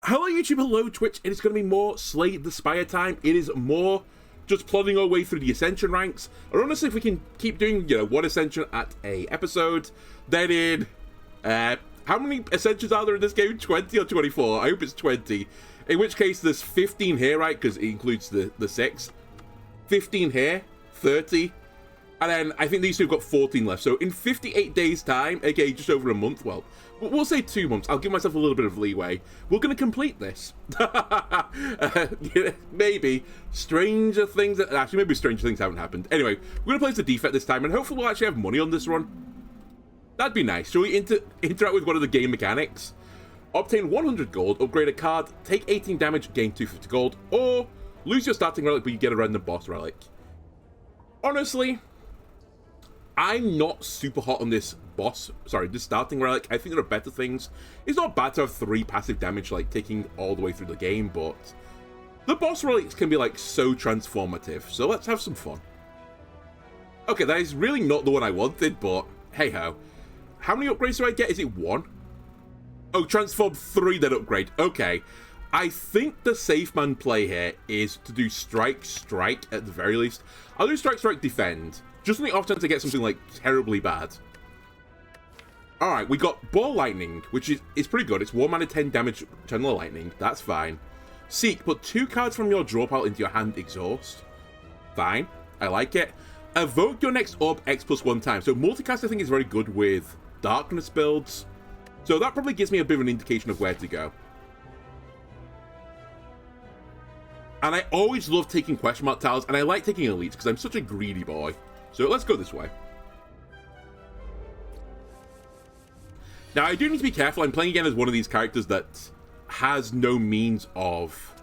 Hello YouTube, hello Twitch. It is going to be more Slay the Spire time. It is more just plodding our way through the Ascension ranks. And honestly, if we can keep doing, one Ascension at a episode, then in, how many Ascensions are there in this game? 20 or 24? I hope it's 20. In which case, there's 15 here, right? Because it includes the 6. 15 here, 30. And then I think these two have got 14 left. So in 58 days time, aka just over a month, well, we'll say 2 months. I'll give myself a little bit of leeway. We're going to complete this. Maybe. Stranger things... Actually, maybe stranger things haven't happened. Anyway, we're going to play as the defect this time, and hopefully we'll actually have money on this run. That'd be nice. Shall we interact with one of the game mechanics? Obtain 100 gold, upgrade a card, take 18 damage, gain 250 gold, or lose your starting relic but you get a random boss relic. Honestly... I'm not super hot on this this starting relic. I think there are better things. It's not bad to have 3 passive damage, like, taking all the way through the game, but the boss relics can be, like, so transformative. So let's have some fun. Okay, that is really not the one I wanted, but hey-ho. How many upgrades do I get? Is it 1? Oh, transform 3, then upgrade. Okay. I think the safe man play here is to do strike, at the very least. I'll do strike, defend. Just on the off chance to get something, like, terribly bad. Alright, we got Ball Lightning, which is pretty good. It's 1 mana 10 damage Channel Lightning. That's fine. Seek, put 2 cards from your draw pile into your hand, exhaust. Fine. I like it. Evoke your next orb X+1 times. So multicast, I think, is very good with Darkness builds. So that probably gives me a bit of an indication of where to go. And I always love taking question mark tiles, and I like taking elites because I'm such a greedy boy. So let's go this way. Now, I do need to be careful. I'm playing again as one of these characters that has no means of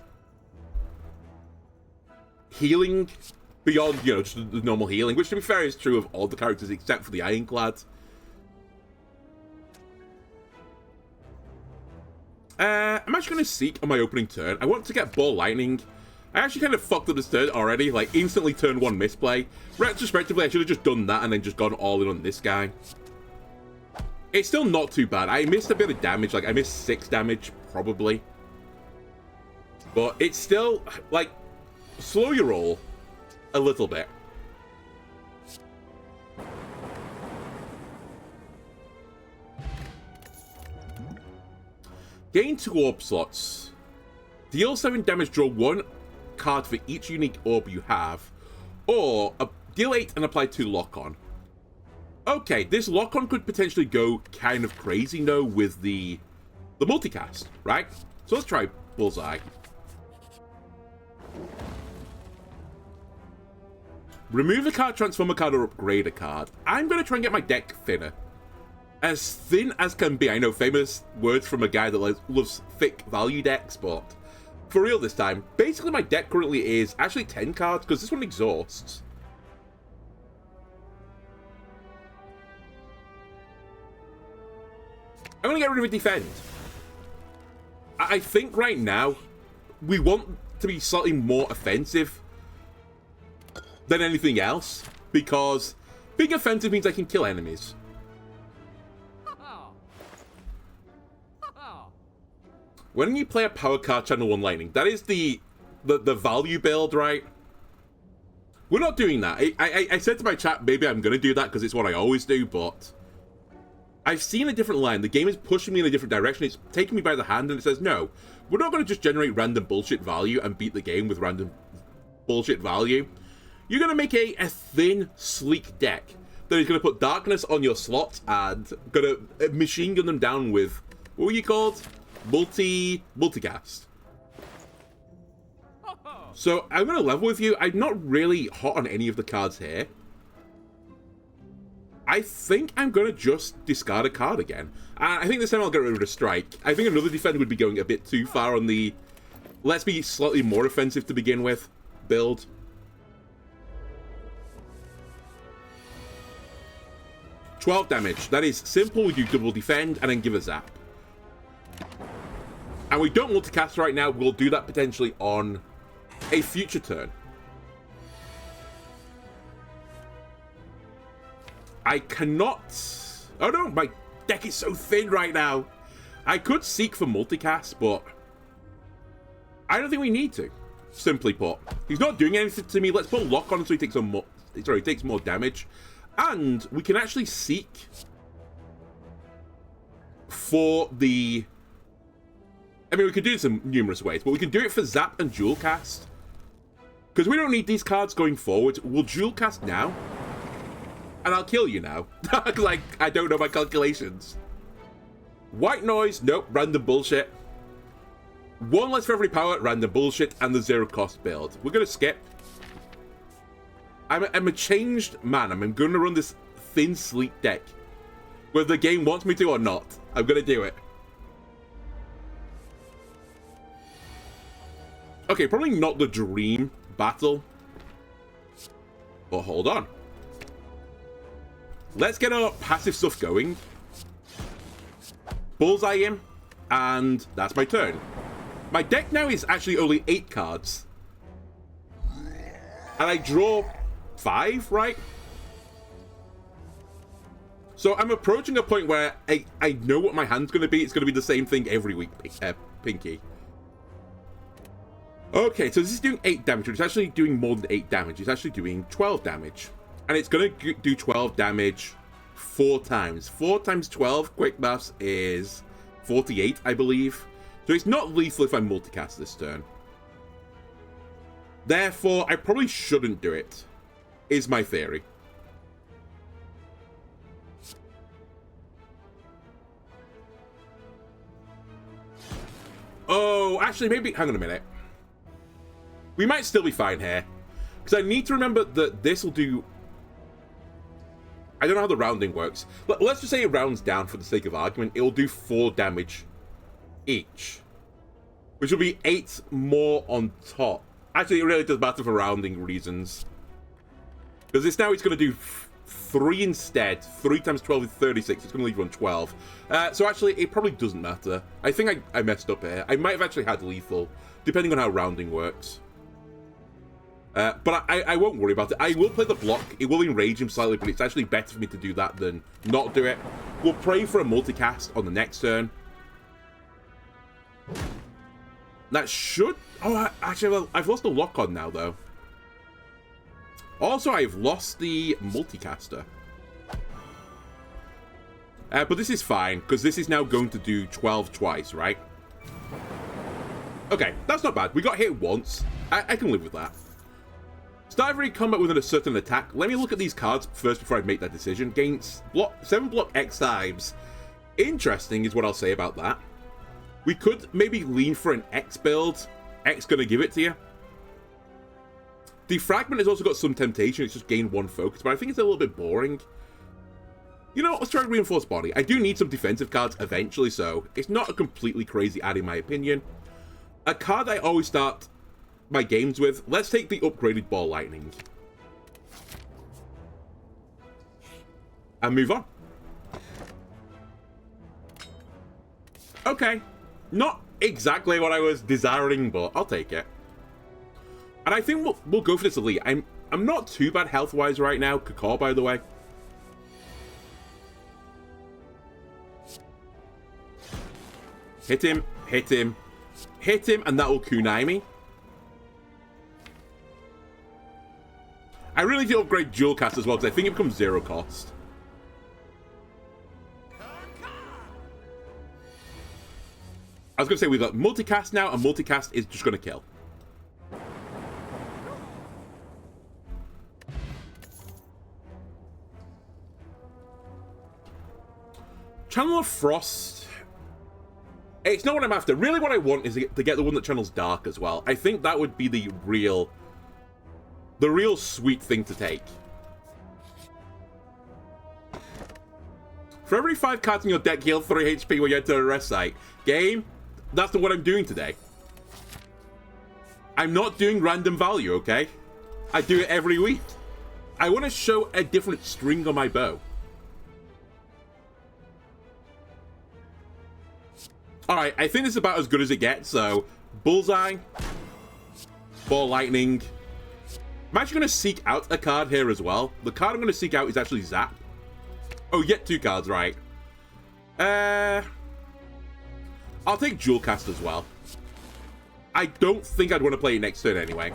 healing beyond, just the normal healing, which, to be fair, is true of all the characters except for the Ironclad. I'm actually going to Seek on my opening turn. I want to get Ball Lightning. I actually kind of fucked up this turn already, like instantly turn 1 misplay. Retrospectively, I should have just done that and then just gone all in on this guy. It's still not too bad. I missed a bit of damage, like I missed 6 damage, probably. But it's still, like, slow your roll a little bit. Gain 2 orb slots. Deal 7 damage, draw 1 card for each unique orb you have, or deal 8 and apply 2 lock-on. Okay, this lock-on could potentially go kind of crazy, though, with the multicast, right? So let's try Bullseye. Remove a card, transform a card, or upgrade a card. I'm going to try and get my deck thinner. As thin as can be. I know, famous words from a guy that loves thick value decks, but for real this time, basically my deck currently is actually 10 cards, because this one exhausts. I'm going to get rid of a defend. I think right now, we want to be slightly more offensive than anything else, because being offensive means I can kill enemies. When you play a power card, channel 1 lightning, that is the value build, right? We're not doing that. I said to my chat, maybe I'm going to do that because it's what I always do, but I've seen a different line. The game is pushing me in a different direction. It's taking me by the hand and it says, no, we're not going to just generate random bullshit value and beat the game with random bullshit value. You're going to make a thin, sleek deck that is going to put darkness on your slots and going to machine gun them down with, what were you called? Multicast. So I'm going to level with you. I'm not really hot on any of the cards here. I think I'm going to just discard a card again. And I think this time I'll get rid of a strike. I think another defender would be going a bit too far on the let's be slightly more offensive to begin with build. $12 damage. That is simple. We do double defend and then give a zap. And we don't multicast right now. We'll do that potentially on a future turn. I cannot... Oh no, my deck is so thin right now. I could seek for multicast, but I don't think we need to. Simply put, he's not doing anything to me. Let's put lock on so he takes some more. Sorry, he takes more damage, and we can actually seek for the. I mean, we could do this in numerous ways, but we can do it for Zap and Dual Cast. Because we don't need these cards going forward. We'll Dual Cast now. And I'll kill you now. Like, I don't know my calculations. White Noise, nope, random bullshit. One less for every power, random bullshit, and the zero cost build. We're going to skip. I'm a changed man. I'm going to run this thin, sleek deck. Whether the game wants me to or not, I'm going to do it. Okay, probably not the dream battle. But hold on. Let's get our passive stuff going. Bullseye him. And that's my turn. My deck now is actually only 8 cards. And I draw 5, right? So I'm approaching a point where I know what my hand's going to be. It's going to be the same thing every week, Pinky. Okay, so this is doing 8 damage. It's actually doing more than 8 damage. It's actually doing 12 damage. And it's going to do 12 damage 4 times. 4 times 12, quick maths, is 48, I believe. So it's not lethal if I multicast this turn. Therefore, I probably shouldn't do it, is my theory. Oh, actually, maybe... Hang on a minute. We might still be fine here. Because I need to remember that this will do... I don't know how the rounding works. Let's just say it rounds down for the sake of argument. It will do 4 damage each. Which will be 8 more on top. Actually, it really does matter for rounding reasons. Because this now it's going to do 3 instead. 3 times 12 is 36. It's going to leave you on 12. So actually, it probably doesn't matter. I think I messed up here. I might have actually had lethal, depending on how rounding works. But I won't worry about it. I will play the block. It will enrage him slightly, but it's actually better for me to do that than not do it. We'll pray for a multicast on the next turn. That should... Oh, actually, I've lost the lock on now, though. Also, I've lost the multicaster. But this is fine, because this is now going to do 12 twice, right? Okay, that's not bad. We got hit once. I can live with that. Start every combat with a certain attack. Let me look at these cards first before I make that decision. Gains 7 block X times. Interesting is what I'll say about that. We could maybe lean for an X build. X gonna give it to you. Defragment has also got some temptation. It's just gain 1 focus, but I think it's a little bit boring. You know, let's try Reinforced Body. I do need some defensive cards eventually, so it's not a completely crazy ad in my opinion. A card I always start my games with. Let's take the upgraded Ball Lightning. And move on. Okay. Not exactly what I was desiring, but I'll take it. And I think we'll go for this elite. I'm not too bad health-wise right now. Kakor, by the way. Hit him, hit him, hit him, and that will kunai me. I really need to upgrade Dual Cast as well, because I think it becomes 0 cost. I was going to say, we've got multicast now, and multicast is just going to kill. Channel of Frost. It's not what I'm after. Really what I want is to get the one that channels Dark as well. I think that would be the real sweet thing to take. For every 5 cards in your deck, heal 3 HP when you enter a rest site. Game, that's what I'm doing today. I'm not doing random value, okay? I do it every week. I want to show a different string on my bow. Alright, I think this is about as good as it gets, so... Bullseye. Ball Lightning. I'm actually going to seek out a card here as well. The card I'm going to seek out is actually Zap. Oh, yet 2 cards, right. I'll take Dual Cast as well. I don't think I'd want to play it next turn anyway.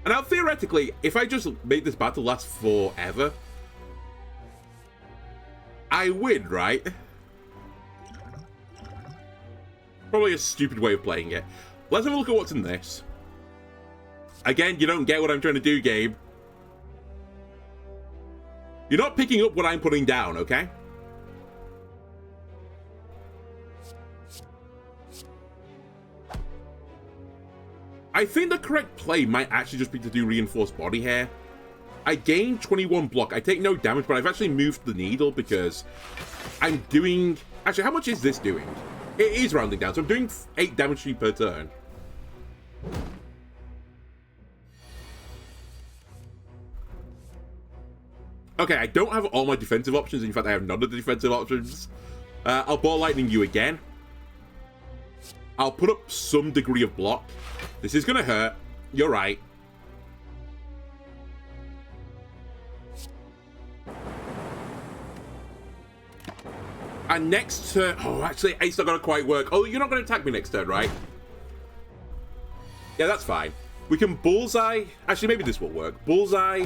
And now, theoretically, if I just make this battle last forever, I win, right? Probably a stupid way of playing it. Let's have a look at what's in this. Again, you don't get what I'm trying to do, Gabe. You're not picking up what I'm putting down, okay? I think the correct play might actually just be to do reinforced body here. I gain 21 block. I take no damage, but I've actually moved the needle because I'm doing... Actually, how much is this doing? It is rounding down, so I'm doing 8 damage to you per turn. Okay, I don't have all my defensive options. In fact, I have none of the defensive options. I'll ball lightning you again. I'll put up some degree of block. This is going to hurt. You're right. And next turn... Oh, actually, it's not going to quite work. Oh, you're not going to attack me next turn, right? Yeah, that's fine. We can bullseye... Actually, maybe this will work. Bullseye.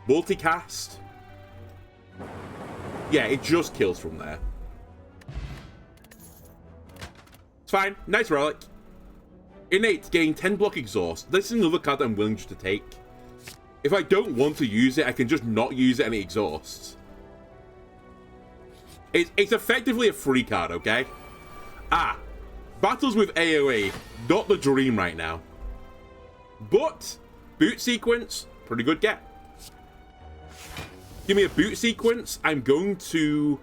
Multicast. Yeah, it just kills from there. It's fine. Nice relic. Innate, gain 10 block exhaust. This is another card that I'm willing just to take. If I don't want to use it, I can just not use it and it exhausts. It's effectively a free card, okay? Ah, battles with AoE, not the dream right now. But, boot sequence, pretty good get. Give me a boot sequence. I'm going to...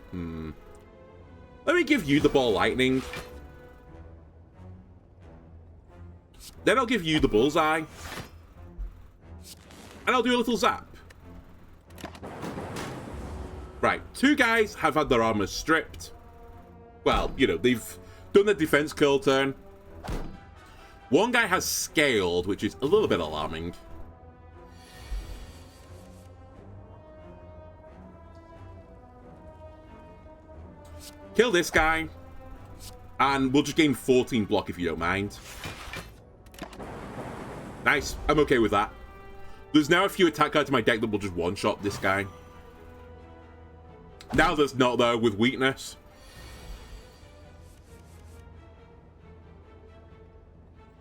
Let me give you the ball lightning. Then I'll give you the bullseye. And I'll do a little zap. Right, 2 guys have had their armor stripped. Well, you know, they've done the defense curl turn. 1 guy has scaled, which is a little bit alarming. Kill this guy. And we'll just gain 14 block if you don't mind. Nice, I'm okay with that. There's now a few attack cards in my deck that will just one-shot this guy. Now there's not, though, with weakness.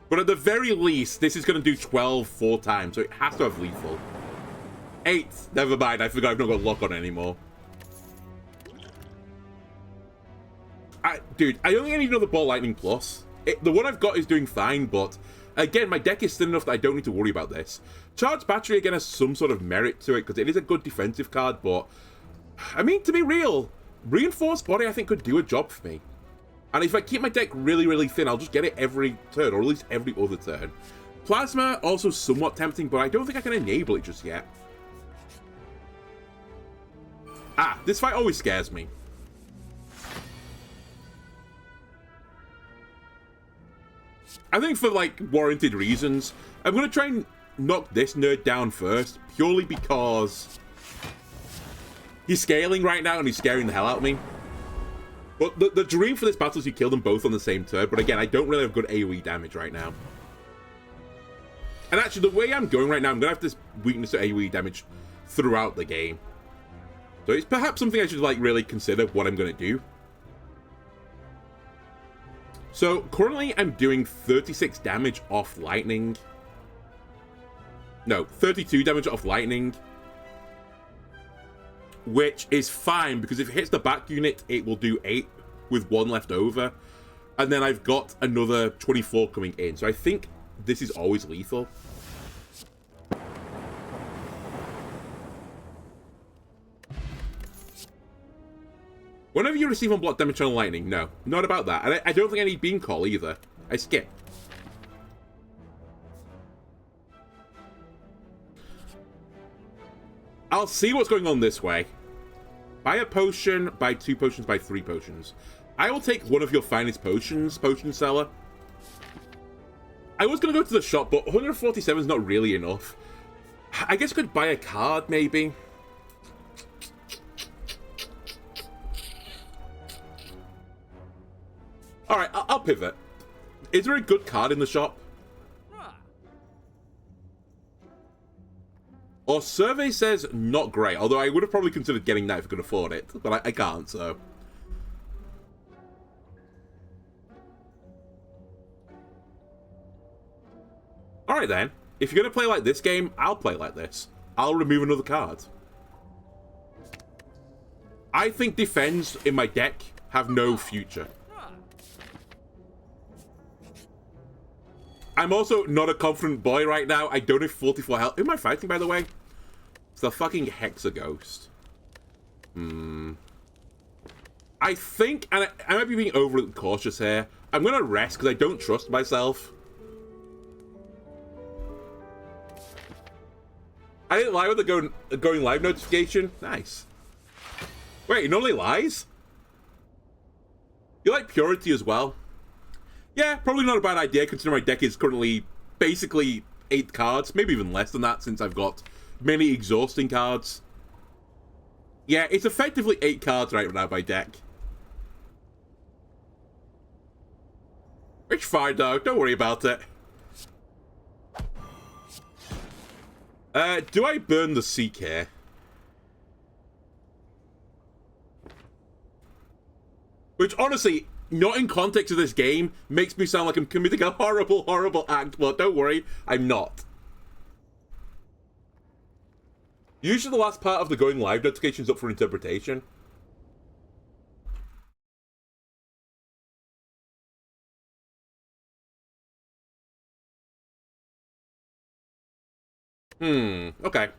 But at the very least, this is going to do 12 4 times, so it has to have lethal. 8, never mind, I forgot I've not got lock on anymore. Dude, I only need another ball lightning plus. The one I've got is doing fine, but again, my deck is thin enough that I don't need to worry about this. Charged Battery, again, has some sort of merit to it, because it is a good defensive card, but... I mean, to be real, Reinforced Body, I think, could do a job for me. And if I keep my deck really, really thin, I'll just get it every turn, or at least every other turn. Plasma, also somewhat tempting, but I don't think I can enable it just yet. Ah, this fight always scares me. I think for, like, warranted reasons, I'm going to try and knock this nerd down first, purely because he's scaling right now and he's scaring the hell out of me. But the dream for this battle is you kill them both on the same turn, but again, I don't really have good AoE damage right now. And actually, the way I'm going right now, I'm going to have this weakness to AoE damage throughout the game. So it's perhaps something I should, like, really consider what I'm going to do. So, currently I'm doing 36 damage off lightning. No, 32 damage off lightning. Which is fine, because if it hits the back unit, it will do 8 with 1 left over. And then I've got another 24 coming in. So I think this is always lethal. Whenever you receive unblocked damage on lightning, no. Not about that. And I don't think I need Beam Call either. I skip. I'll see what's going on this way. Buy a potion, buy 2 potions, buy 3 potions. I will take one of your finest potions, potion seller. I was going to go to the shop, but 147 is not really enough. I guess I could buy a card, maybe. Alright, I'll pivot. Is there a good card in the shop? Or survey says not great, although I would have probably considered getting that if I could afford it, but I can't, so. Alright then, if you're going to play like this game, I'll play like this. I'll remove another card. I think defends in my deck have no future. I'm also not a confident boy right now. I don't have 44 health. Who am I fighting, by the way? It's the fucking Hexaghost. I think, and I might be being overly cautious here, I'm going to rest because I don't trust myself. I didn't lie with the going live notification. Nice. Wait, it normally lies? You like purity as well? Yeah, probably not a bad idea considering my deck is currently basically 8 cards, maybe even less than that since I've got many exhausting cards. Yeah, it's effectively 8 cards right now, my deck. It's fine though, don't worry about it. Do I burn the Seek here? Which, honestly, not in context of this game, makes me sound like I'm committing a horrible, horrible act, but don't worry, I'm not. Usually the last part of the going live notification is up for interpretation. Okay.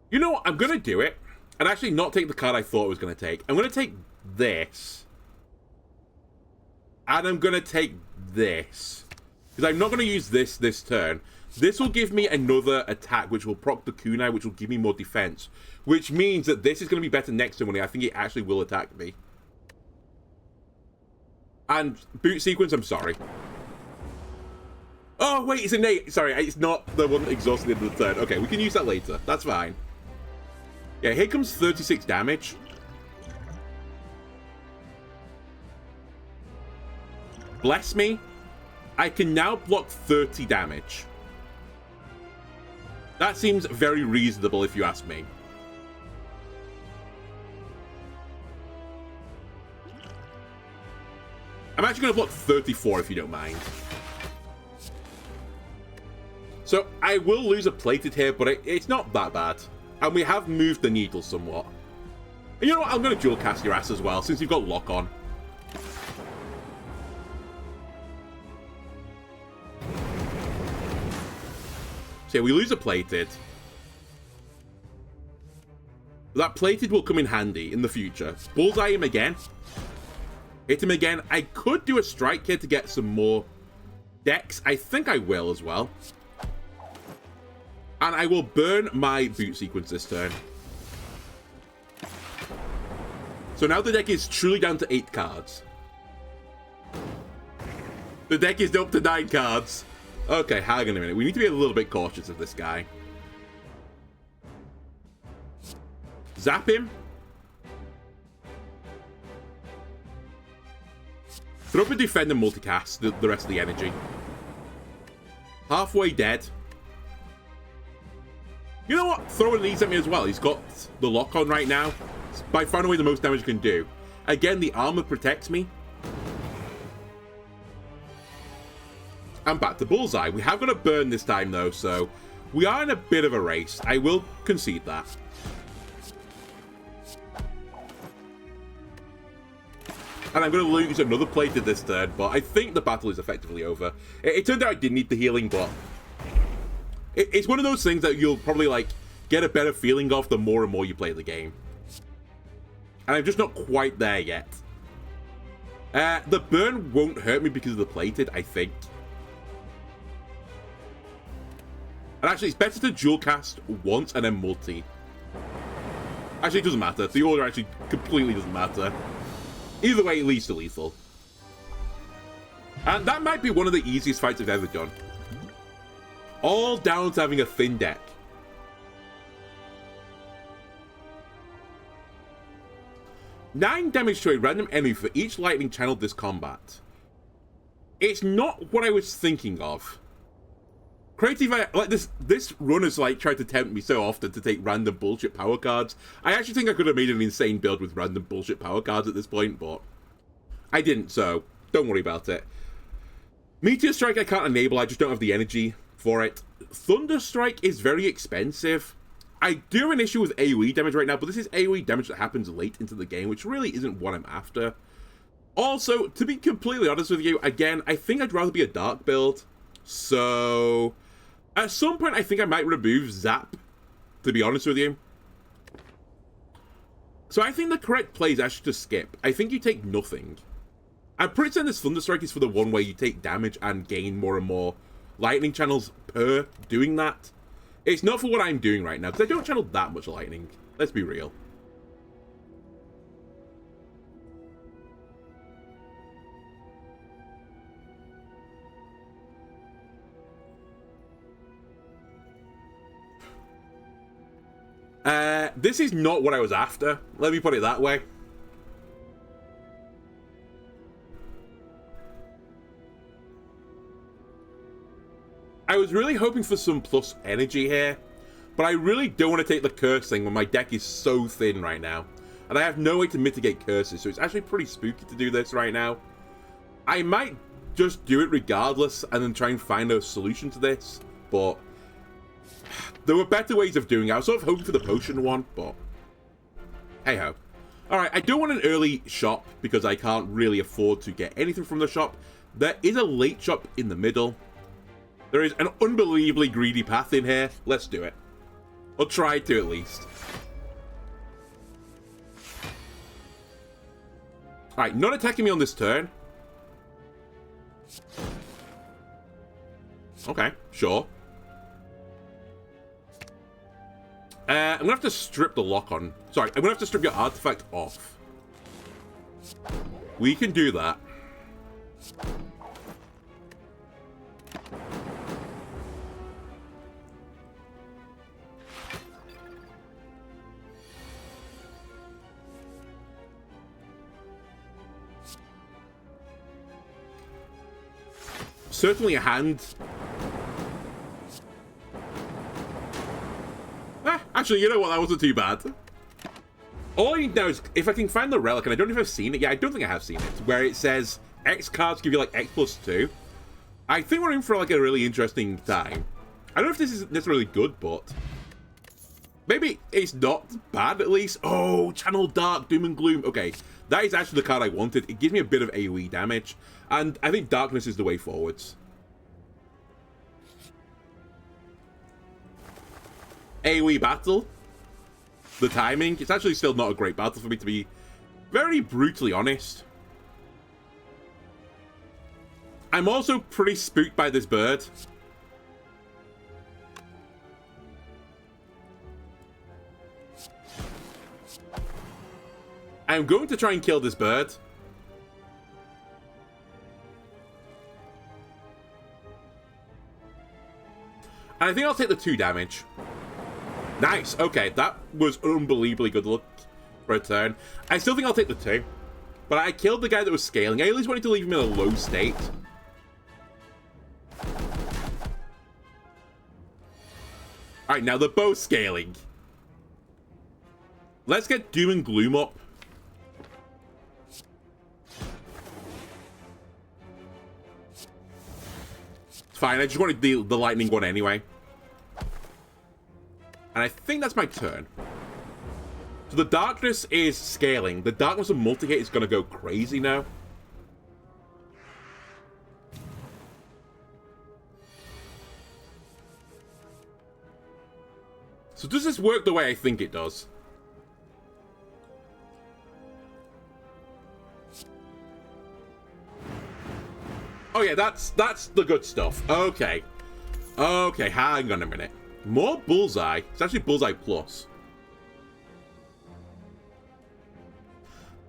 You know what? I'm going to do it. And actually not take the card I thought I was going to take. I'm going to take this. And I'm going to take this. Because I'm not going to use this turn. This will give me another attack, which will proc the kunai, which will give me more defense. Which means that this is going to be better next turn when I think it actually will attack me. And boot sequence, I'm sorry. Oh, wait, it's innate. Sorry, it's not the one that exhausts at the end of the turn. Okay, we can use that later. That's fine. Yeah, here comes 36 damage. Bless me. I can now block 30 damage. That seems very reasonable if you ask me. I'm actually going to block 34 if you don't mind. So I will lose a plated here, but it's not that bad. And we have moved the needle somewhat. And you know what? I'm going to dual cast your ass as well, since you've got lock on. So yeah, we lose a plated. That plated will come in handy in the future. Bullseye him again. Hit him again. I could do a strike here to get some more decks. I think I will as well. And I will burn my boot sequence this turn. So now the deck is truly down to 8 cards. The deck is up to 9 cards. Okay, hang on a minute. We need to be a little bit cautious of this guy. Zap him. Throw up a defend and multicast the rest of the energy. Halfway dead. You know what? Throwing these at me as well. He's got the lock on right now. It's by far and away the most damage you can do. Again, the armor protects me. And back to Bullseye. We have got to burn this time, though, so we are in a bit of a race. I will concede that. And I'm going to lose another plated this turn, but I think the battle is effectively over. It turned out I didn't need the healing, but it's one of those things that you'll probably, like, get a better feeling of the more and more you play the game. And I'm just not quite there yet. The burn won't hurt me because of the plated, I think. And actually, it's better to dual cast once and then multi. Actually, it doesn't matter. The order actually completely doesn't matter. Either way, it leads to lethal. And that might be one of the easiest fights I've ever done. All down to having a thin deck. Nine damage to a random enemy for each lightning channeled this combat. It's not what I was thinking of. Creative, like this run has like tried to tempt me so often to take random bullshit power cards. I actually think I could have made an insane build with random bullshit power cards at this point, but I didn't, so don't worry about it. Meteor Strike I can't enable, I just don't have the energy for it. Thunder Strike is very expensive. I do have an issue with AoE damage right now, but this is AoE damage that happens late into the game, which really isn't what I'm after. Also, to be completely honest with you, again, I think I'd rather be a dark build. So, at some point, I think I might remove Zap, to be honest with you. So I think the correct play is actually to skip. I think you take nothing. I'm pretty certain this Thunder Strike is for the one where you take damage and gain more and more lightning channels per doing that. It's not for what I'm doing right now, because I don't channel that much lightning. Let's be real. This is not what I was after. Let me put it that way. I was really hoping for some plus energy here, but I really don't want to take the curse thing when my deck is so thin right now. And I have no way to mitigate curses, so it's actually pretty spooky to do this right now. I might just do it regardless and then try and find a solution to this, but there were better ways of doing it. I was sort of hoping for the potion one, but hey-ho. Alright, I don't want an early shop because I can't really afford to get anything from the shop. There is a late shop in the middle. There is an unbelievably greedy path in here. Let's do it. Or try to, at least. Alright, not attacking me on this turn. Okay, sure. I'm gonna have to strip the lock on. Sorry, I'm gonna have to strip your artifact off. We can do that. Certainly a hand. Actually, you know what? That wasn't too bad. All I need now is if I can find the relic, and I don't know if I've seen it. Yeah, I don't think I have seen it. Where it says X cards give you like X+2. I think we're in for like a really interesting time. I don't know if this is necessarily good, but maybe it's not bad at least. Oh, Channel Dark, Doom and Gloom. Okay, that is actually the card I wanted. It gives me a bit of AoE damage, and I think Darkness is the way forwards. AoE battle. The timing. It's actually still not a great battle for me, to be very brutally honest. I'm also pretty spooked by this bird. I'm going to try and kill this bird. And I think I'll take the 2 damage. Nice. Okay, that was unbelievably good luck for a turn. I still think I'll take the 2. But I killed the guy that was scaling. I at least wanted to leave him in a low state. Alright, now they're both scaling. Let's get Doom and Gloom up. It's fine, I just wanted the lightning one anyway. And I think that's my turn. So the darkness is scaling. The darkness of multi-hit is going to go crazy now. So does this work the way I think it does? Oh yeah, that's the good stuff. Okay. Okay, hang on a minute. More Bullseye. It's actually Bullseye Plus.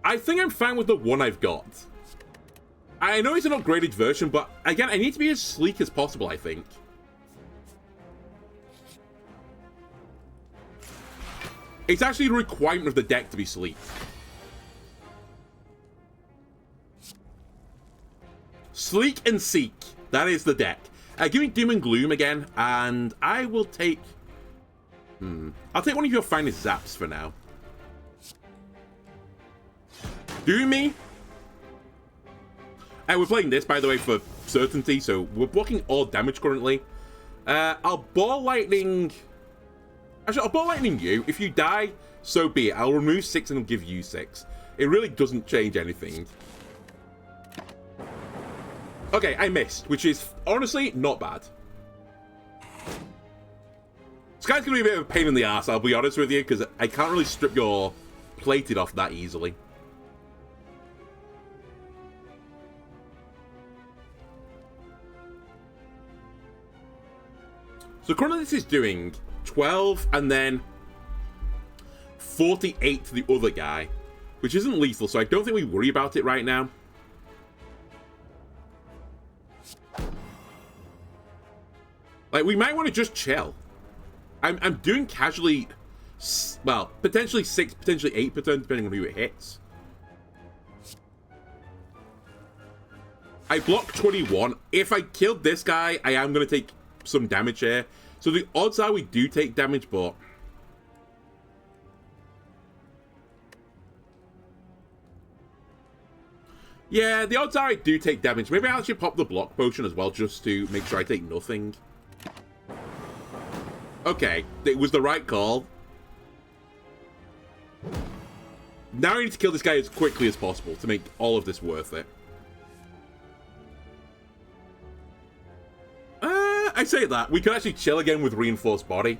I think I'm fine with the one I've got. I know it's an upgraded version, but again, I need to be as sleek as possible, I think. It's actually a requirement of the deck to be sleek. Sleek and seek. That is the deck. Give me Doom and Gloom again, and I will take... I'll take one of your finest zaps for now. Do me? We're playing this, by the way, for certainty, so we're blocking all damage currently. I'll Ball Lightning... Actually, I'll Ball Lightning you. If you die, so be it. I'll remove 6 and I'll give you 6. It really doesn't change anything. Okay, I missed, which is honestly not bad. This guy's going to be a bit of a pain in the ass, I'll be honest with you, because I can't really strip your plated off that easily. So currently this is doing 12 and then 48 to the other guy, which isn't lethal, so I don't think we worry about it right now. Like, we might want to just chill. I'm doing casually, well, potentially 6, potentially 8 per turn, depending on who it hits. I block 21. If I killed this guy, I am going to take some damage here. So the odds are we do take damage, but... yeah, the odds are I do take damage. Maybe I'll actually pop the block potion as well, just to make sure I take nothing. Okay, it was the right call. Now I need to kill this guy as quickly as possible to make all of this worth it. I say that. We could actually chill again with Reinforced Body.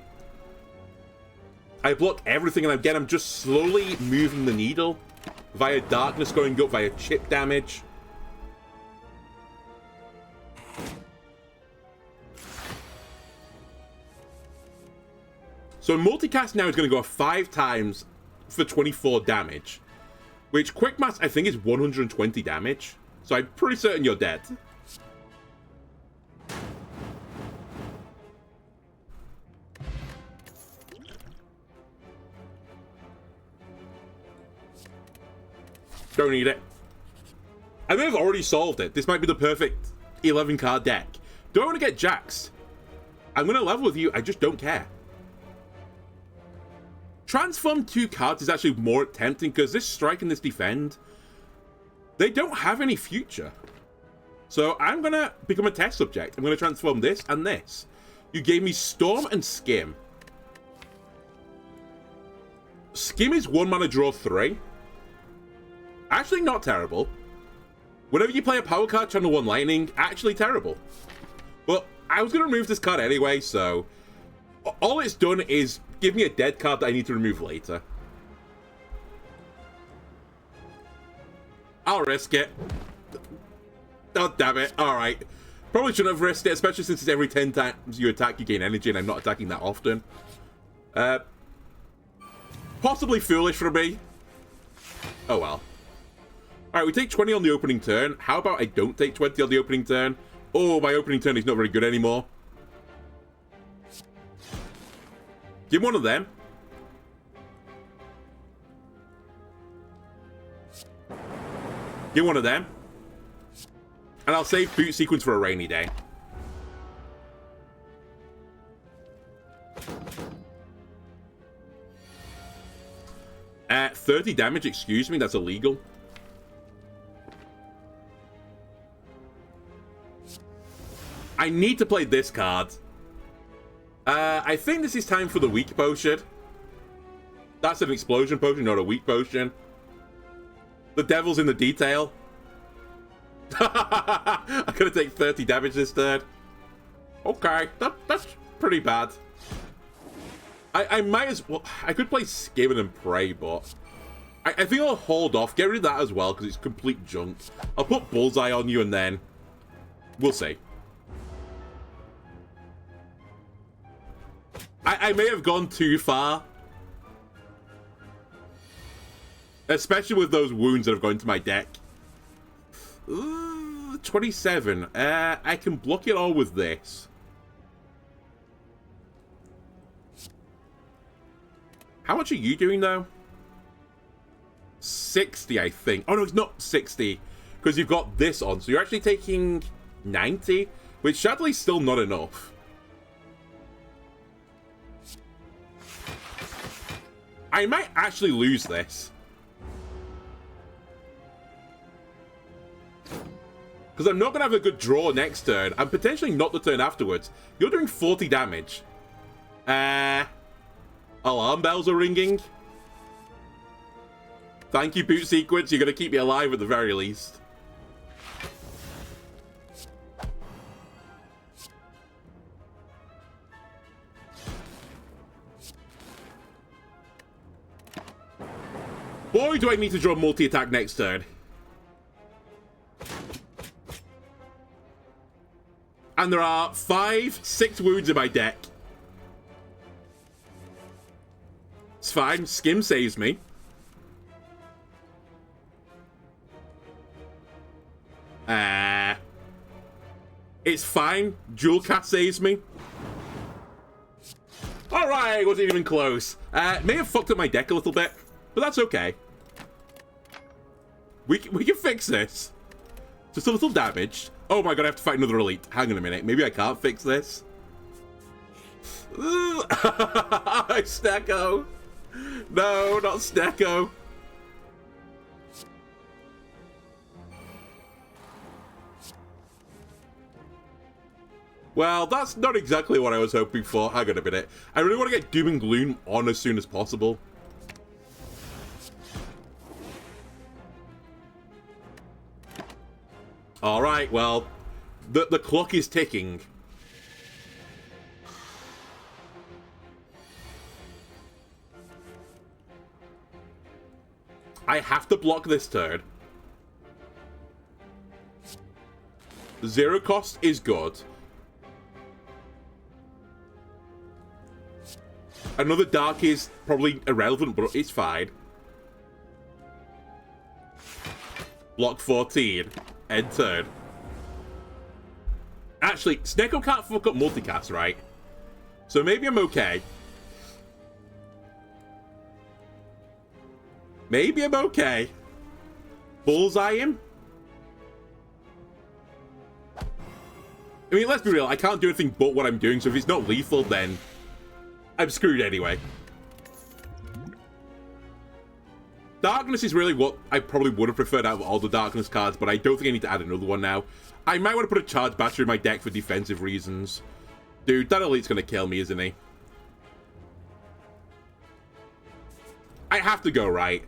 I block everything, and again, I'm just slowly moving the needle via darkness going up, via chip damage. So multicast now is going to go 5 times for 24 damage, which quick maths I think is 120 damage. So I'm pretty certain you're dead. Don't need it. I may have already solved it. This might be the perfect 11 card deck. Do I want to get Jax? I'm going to level with you. I just don't care. Transform 2 cards is actually more tempting because this strike and this defend, they don't have any future. So I'm going to become a test subject. I'm going to transform this and this. You gave me Storm and Skim. Skim is 1 mana draw 3. Actually not terrible. Whenever you play a power card, channel 1 lightning, actually terrible. But I was going to remove this card anyway, so all it's done is give me a dead card that I need to remove later. I'll risk it. Oh, damn it. Alright. Probably shouldn't have risked it, especially since it's every 10 times you attack, you gain energy, and I'm not attacking that often. Possibly foolish for me. Oh well. Alright, we take 20 on the opening turn. How about I don't take 20 on the opening turn? Oh, my opening turn is not very good anymore. Give one of them. Give one of them. And I'll save boot sequence for a rainy day. At 30 damage, excuse me, that's illegal. I need to play this card. I think this is time for the weak potion. That's an explosion potion, not a weak potion. The devil's in the detail. I'm gonna take 30 damage this turn. Okay, that's pretty bad. I might as well... I could play Skim and Pray, but... I think I'll hold off. Get rid of that as well, because it's complete junk. I'll put Bullseye on you, and then... we'll see. I may have gone too far. Especially with those wounds that have gone into my deck. Ooh. 27. I can block it all with this. How much are you doing, though? 60, I think. Oh, no, it's not 60. Because you've got this on. So you're actually taking 90. Which, sadly, is still not enough. I might actually lose this. Because I'm not going to have a good draw next turn. And potentially not the turn afterwards. You're doing 40 damage. Alarm bells are ringing. Thank you, boot sequence. You're going to keep me alive at the very least. Boy, do I need to draw multi-attack next turn. And there are 6 wounds in my deck. It's fine. Skim saves me. It's fine. Dual cast saves me. Alright, wasn't even close. May have fucked up my deck a little bit, but that's okay. We can fix this. Just a little damage. Oh my god, I have to fight another elite. Hang on a minute. Maybe I can't fix this. Stecco. No, not Stecco. Well, that's not exactly what I was hoping for. Hang on a minute. I really want to get Doom and Gloom on as soon as possible. Alright, well, the clock is ticking. I have to block this turn. 0 cost is good. Another dark is probably irrelevant, but it's fine. Block 14. End turn. Actually, Snecko can't fuck up multicast, right? So maybe I'm okay. Maybe I'm okay. Bullseye him? I mean, let's be real. I can't do anything but what I'm doing, so if it's not lethal, then I'm screwed anyway. Darkness is really what I probably would have preferred out of all the Darkness cards, but I don't think I need to add another one now. I might want to put a charge battery in my deck for defensive reasons. Dude, that elite's going to kill me, isn't he? I have to go right.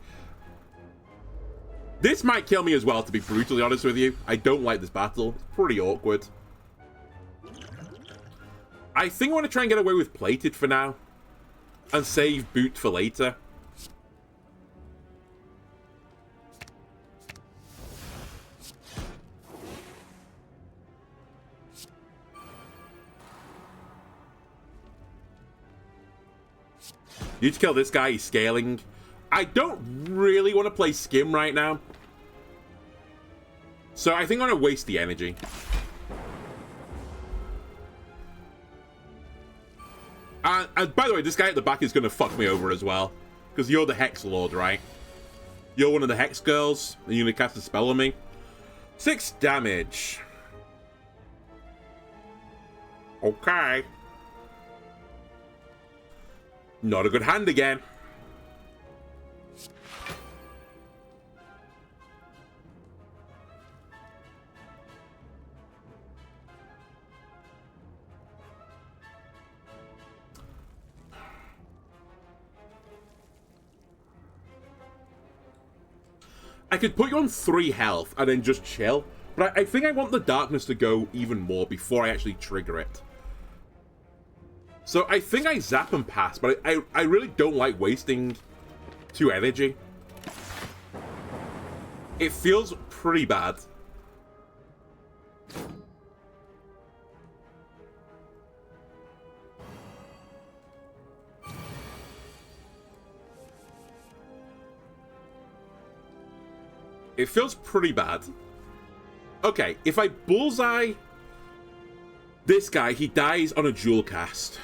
This might kill me as well, to be brutally honest with you. I don't like this battle. It's pretty awkward. I think I want to try and get away with Plated for now. And save Boot for later. You need to kill this guy, he's scaling. I don't really want to play Skim right now. So I think I'm going to waste the energy. And by the way, this guy at the back is going to fuck me over as well. Because you're the Hex Lord, right? You're one of the Hex Girls, and you're going to cast a spell on me. 6 damage. Okay. Not a good hand again. I could put you on 3 health and then just chill, but I think I want the darkness to go even more before I actually trigger it. So I think I zap and pass, but I really don't like wasting 2 energy. It feels pretty bad. It feels pretty bad. Okay, if I bullseye this guy, he dies on a dual cast.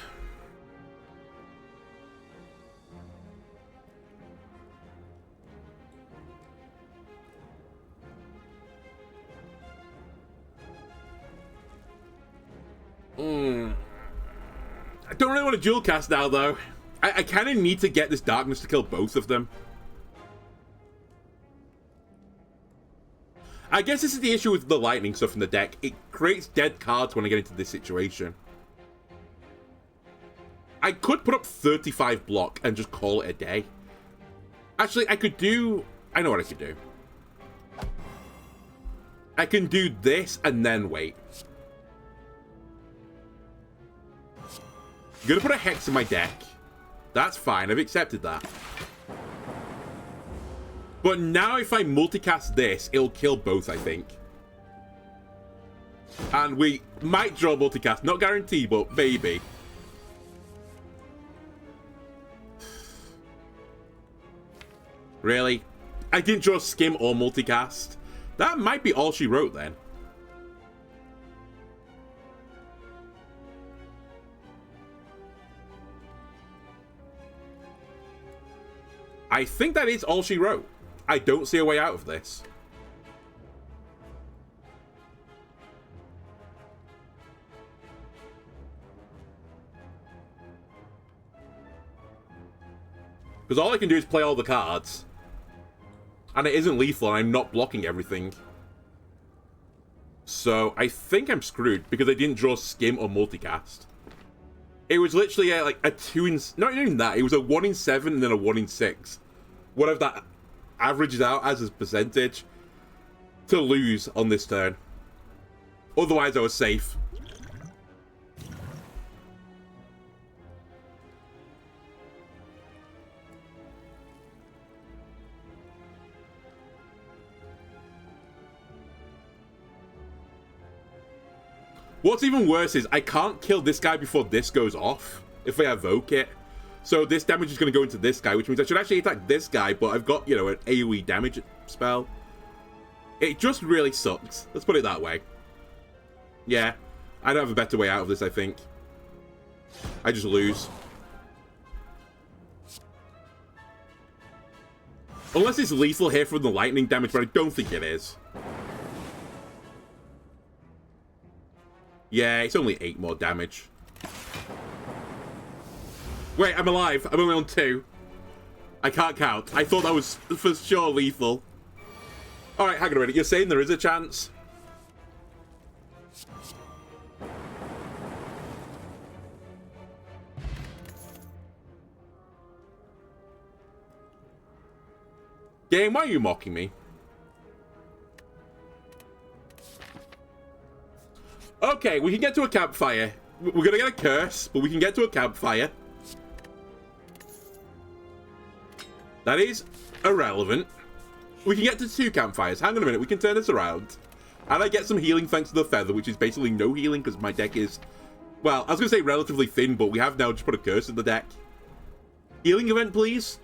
I don't really want to dual cast now, though. I kind of need to get this darkness to kill both of them. I guess this is the issue with the lightning stuff in the deck. It creates dead cards when I get into this situation. I could put up 35 block and just call it a day. Actually, I could do... I know what I could do. I can do this and then wait. I'm gonna put a Hex in my deck. That's fine, I've accepted that. But now if I multicast this, it'll kill both, I think. And we might draw multicast. Not guaranteed, but maybe. Really? I didn't draw Skim or multicast. That might be all she wrote then. I think that is all she wrote. I don't see a way out of this. Because all I can do is play all the cards. And it isn't lethal, and I'm not blocking everything. So I think I'm screwed, because I didn't draw Skim or multicast. It was literally like a 2 in... Not even that, it was a 1 in 7 and then a 1 in 6. Whatever that averages out as a percentage to lose on this turn. Otherwise, I was safe. What's even worse is I can't kill this guy before this goes off if I evoke it. So this damage is going to go into this guy, which means I should actually attack this guy, but I've got, you know, an AoE damage spell. It just really sucks. Let's put it that way. Yeah, I don't have a better way out of this, I think. I just lose. Unless it's lethal here from the lightning damage, but I don't think it is. Yeah, it's only 8 more damage. Wait, I'm alive. I'm only on 2. I can't count. I thought that was for sure lethal. Alright, hang on a minute. You're saying there is a chance? Game, why are you mocking me? Okay, we can get to a campfire. We're gonna get a curse, but we can get to a campfire. That is irrelevant. We can get to 2 campfires. Hang on a minute, we can turn this around. And I get some healing thanks to the feather, which is basically no healing because my deck is... Well, I was going to say relatively thin, but we have now just put a curse in the deck. Healing event, please.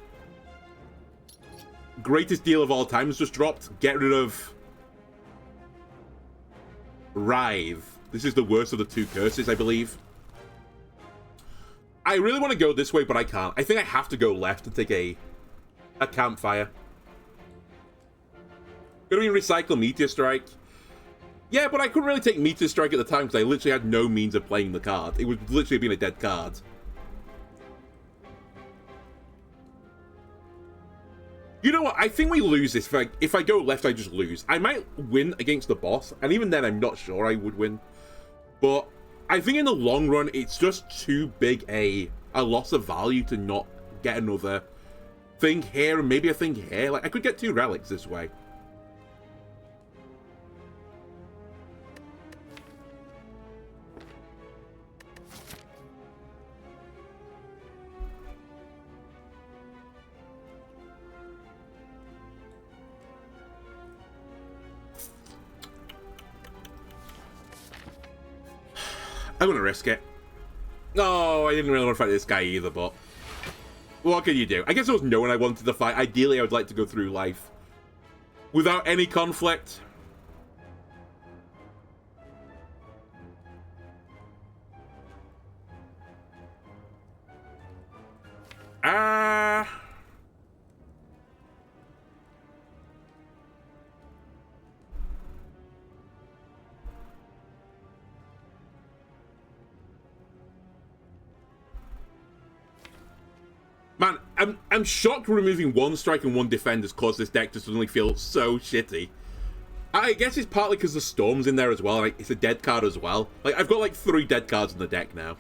Greatest deal of all time has just dropped. Get rid of... Writhe. This is the worst of the 2 curses, I believe. I really want to go this way, but I can't. I think I have to go left and take a campfire. Gonna be recycle Meteor Strike. Yeah, but I couldn't really take Meteor Strike at the time because I literally had no means of playing the card. It would literally been a dead card. You know what? I think we lose this. If I go left, I just lose. I might win against the boss, and even then, I'm not sure I would win. But I think in the long run, it's just too big a loss of value to not get another thing here and maybe a thing here. Like, I could get 2 relics this way. I'm gonna risk it. No, I didn't really want to fight this guy either, but... What can you do? I guess there was no one I wanted to fight. Ideally, I would like to go through life without any conflict. Man, I'm shocked removing one strike and one defend has caused this deck to suddenly feel so shitty. I guess it's partly because the Storm's in there as well. Like, it's a dead card as well. Like, I've got like 3 dead cards in the deck now.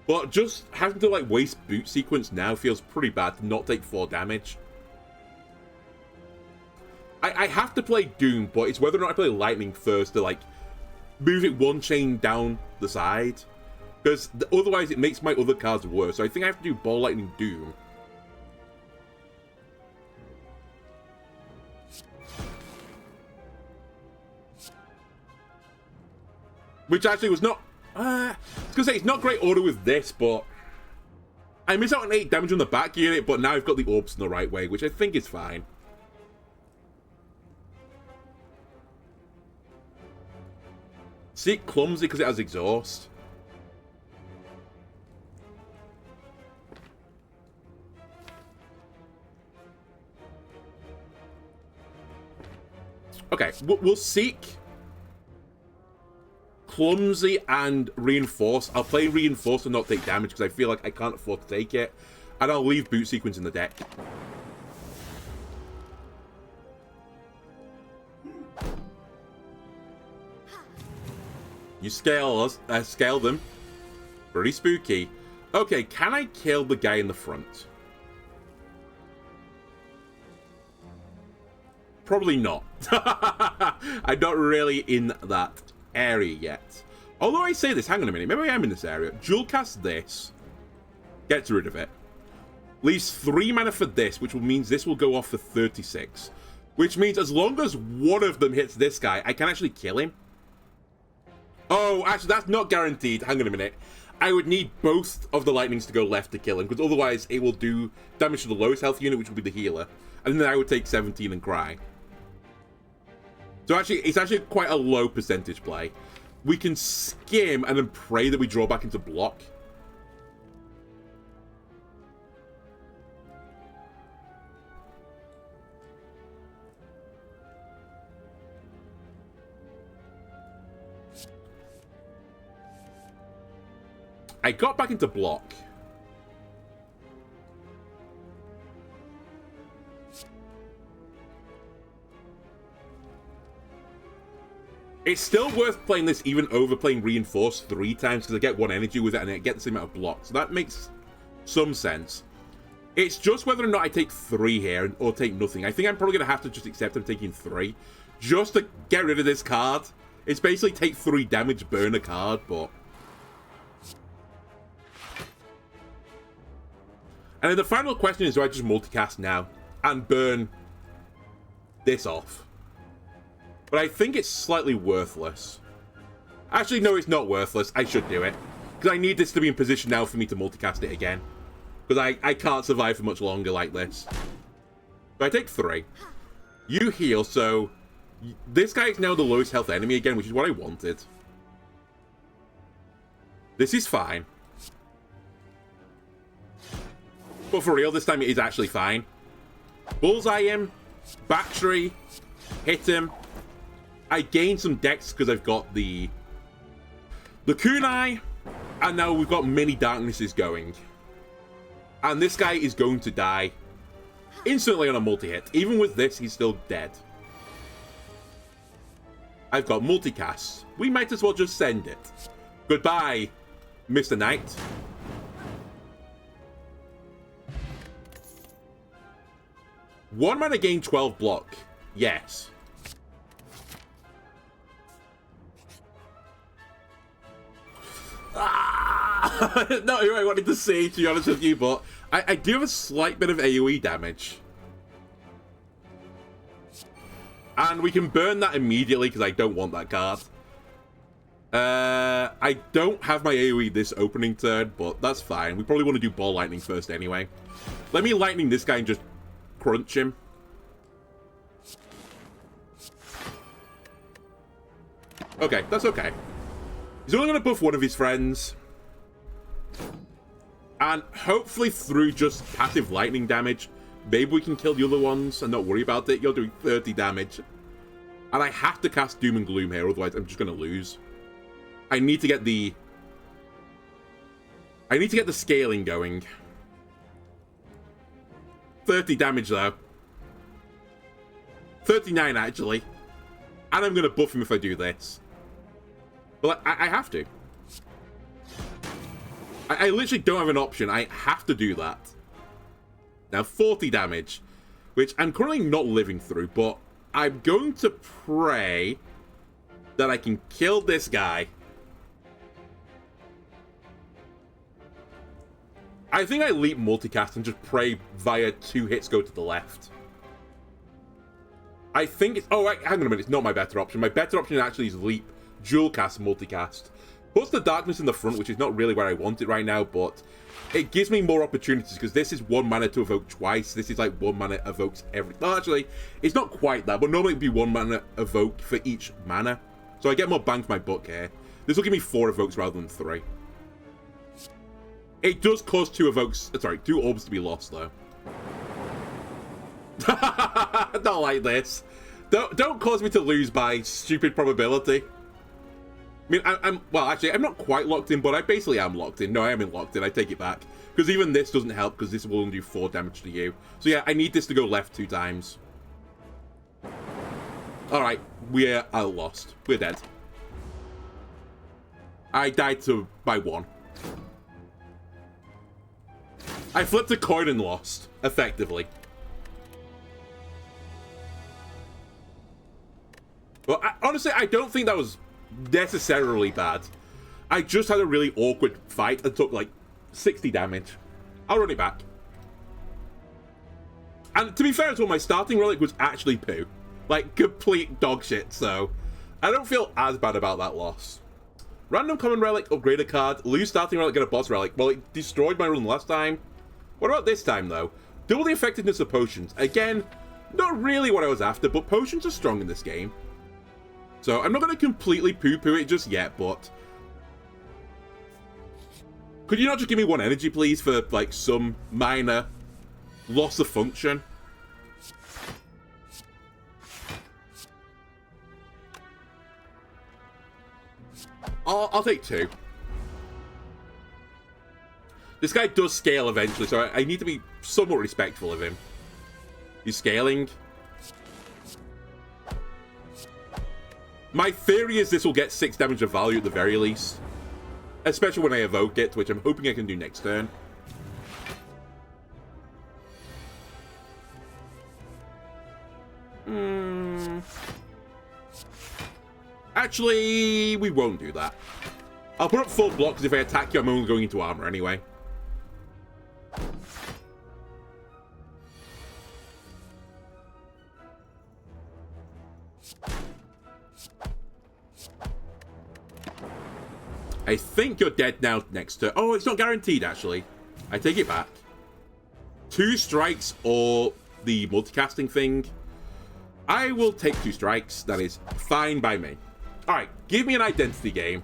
But just having to like waste boot sequence now feels pretty bad to not take 4 damage. I have to play Doom, but it's whether or not I play Lightning first to like move it 1 chain down the side. Because otherwise it makes my other cards worse. So I think I have to do Ball Lightning Doom. Which actually was not... I was going to say, it's not great order with this, but... I miss out on 8 damage on the back unit, but now I've got the orbs in the right way, which I think is fine. See, clumsy because it has exhaust. Okay, we'll seek clumsy and reinforce. I'll play reinforce and not take damage because I feel like I can't afford to take it. And I'll leave boot sequence in the deck. You scale them. Pretty spooky. Okay, can I kill the guy in the front? Probably not. I'm not really in that area yet. Although I say this, hang on a minute, maybe I am in this area. Dual cast this. Gets rid of it. Leaves 3 mana for this, which means this will go off for 36. Which means as long as one of them hits this guy, I can actually kill him. Oh, actually, that's not guaranteed. Hang on a minute. I would need both of the lightnings to go left to kill him, because otherwise it will do damage to the lowest health unit, which will be the healer. And then I would take 17 and cry. So actually, it's actually quite a low percentage play. We can skim and then pray that we draw back into block. I got back into block. It's still worth playing this even over playing Reinforce 3 times because I get 1 energy with it and I get the same amount of block. So that makes some sense. It's just whether or not I take 3 here or take nothing. I think I'm probably going to have to just accept I'm taking 3 just to get rid of this card. It's basically take 3 damage, burn a card, but... And then the final question is, do I just multicast now and burn this off? But I think it's slightly worthless. Actually, no, it's not worthless. I should do it. Because I need this to be in position now for me to multicast it again. Because I can't survive for much longer like this. But I take 3. You heal, so... This guy is now the lowest health enemy again, which is what I wanted. This is fine. But for real, this time it is actually fine. Bullseye him. Battery. Hit him. I gained some dex because I've got the kunai. And now we've got many darknesses going. And this guy is going to die instantly on a multi-hit. Even with this, he's still dead. I've got multicasts. We might as well just send it. Goodbye, Mr. Knight. One mana gain 12 block. Yes. Not who I wanted to say, to be honest with you, but I do have a slight bit of AoE damage. And we can burn that immediately because I don't want that card. I don't have my AoE this opening turn, but that's fine. We probably want to do Ball Lightning first anyway. Let me Lightning this guy and just crunch him. Okay, that's okay. He's only going to buff one of his friends. And hopefully through just passive lightning damage, maybe we can kill the other ones and not worry about it. You're doing 30 damage. And I have to cast Doom and Gloom here, otherwise I'm just going to lose. I need to get the scaling going. 30 damage though. 39 actually. And I'm going to buff him if I do this. But I have to. I literally don't have an option. I have to do that. Now 40 damage, which I'm currently not living through, but I'm going to pray that I can kill this guy. I think I leap multicast and just pray via 2 hits go to the left. I think it's... Oh, hang on a minute. It's not my better option. My better option actually is leap, dual cast, multicast. Puts the darkness in the front, which is not really where I want it right now, but it gives me more opportunities because this is 1 mana to evoke twice. This is like 1 mana evokes every... Well, actually, it's not quite that, but normally it'd be 1 mana evoke for each mana. So I get more bang for my buck here. This will give me 4 evokes rather than 3. It does cause 2 evokes... Sorry, 2 orbs to be lost, though. I don't like this. Don't cause me to lose by stupid probability. I mean, I'm... Well, actually, I'm not quite locked in, but I basically am locked in. No, I am locked in. I take it back. Because even this doesn't help, because this will only do 4 damage to you. So yeah, I need this to go left 2 times. Alright, we're lost. We're dead. I died by 1. I flipped a coin and lost, effectively. Well, honestly, I don't think that was necessarily bad. I just had a really awkward fight and took like 60 damage. I'll run it back. And to be fair as well, my starting relic was actually poo. Like, complete dog shit, so I don't feel as bad about that loss. Random common relic, upgrade a card. Lose starting relic, get a boss relic. Well, it destroyed my run last time. What about this time, though? Double the effectiveness of potions. Again, not really what I was after, but potions are strong in this game. So I'm not going to completely poo-poo it just yet, but... Could you not just give me 1 energy, please, for, like, some minor loss of function? I'll take 2. This guy does scale eventually, so I need to be somewhat respectful of him. He's scaling. My theory is this will get 6 damage of value at the very least. Especially when I evoke it, which I'm hoping I can do next turn. Actually, we won't do that. I'll put up full block, because if I attack you, I'm only going into armor anyway. I think you're dead now next turn. Oh, it's not guaranteed, actually. I take it back. 2 strikes or the multicasting thing. I will take 2 strikes. That is fine by me. Alright, give me an identity game.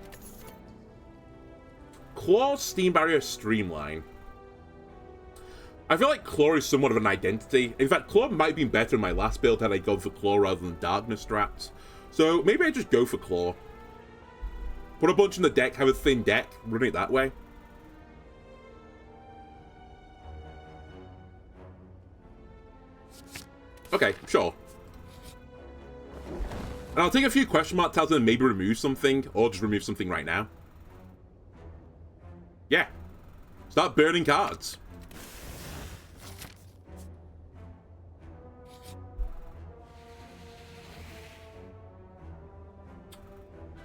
Claw, Steam Barrier, Streamline. I feel like Claw is somewhat of an identity. In fact, Claw might have been better in my last build had I gone for Claw rather than Darkness strats. So maybe I just go for Claw. Put a bunch in the deck, have a thin deck, run it that way. Okay, sure. And I'll take a few question mark tiles and maybe remove something, or just remove something right now. Yeah. Start burning cards.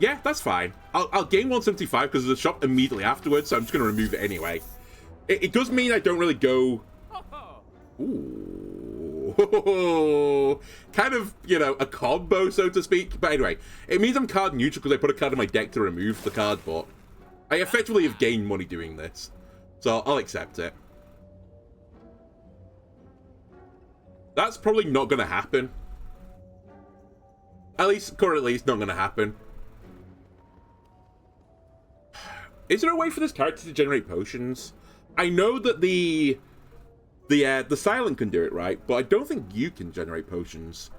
Yeah, that's fine. I'll gain 175 because there's a shop immediately afterwards, so I'm just going to remove it anyway. It does mean I don't really go... Ooh. Kind of, you know, a combo, so to speak. But anyway, it means I'm card neutral because I put a card in my deck to remove the card, but I effectively have gained money doing this. So I'll accept it. That's probably not going to happen. At least, currently, it's not going to happen. Is there a way for this character to generate potions? I know that the silent can do it, right? But I don't think you can generate potions.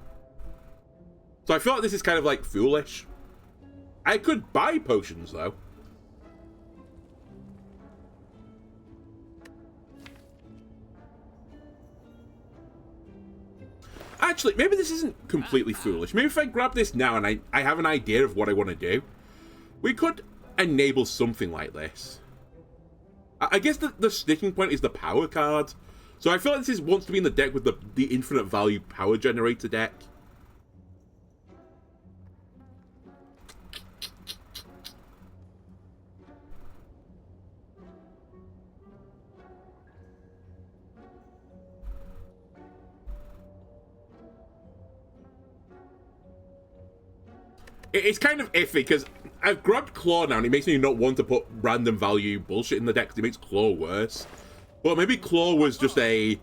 So I feel like this is kind of like foolish. I could buy potions though. Actually, maybe this isn't completely foolish. Maybe if I grab this now and I have an idea of what I want to do, we could enable something like this. I guess the sticking point is the power card. So I feel like this wants to be in the deck with the infinite value power generator deck. It's kind of iffy, because I've grabbed Claw now, and it makes me not want to put random value bullshit in the deck, because it makes Claw worse. But maybe Claw was just a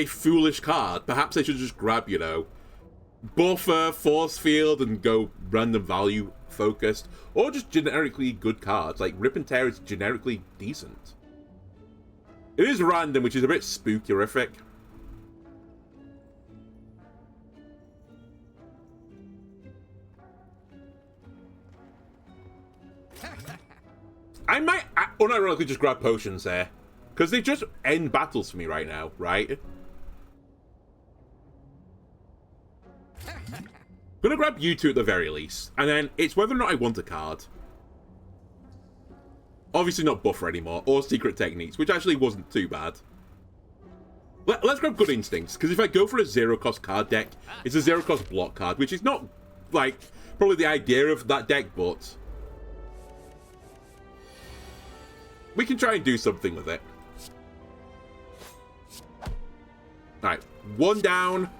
foolish card. Perhaps I should just grab, you know, Buffer, Force Field, and go random value focused. Or just generically good cards. Like, Rip and Tear is generically decent. It is random, which is a bit spookerific. I might unironically just grab potions there, because they just end battles for me right now, right? I'm gonna grab you two at the very least, and then it's whether or not I want a card. Obviously not Buffer anymore, or Secret Techniques, which actually wasn't too bad. Let's grab Good Instincts, because if I go for a zero-cost card deck, it's a zero-cost block card, which is not, like, probably the idea of that deck, but we can try and do something with it. Alright, one down.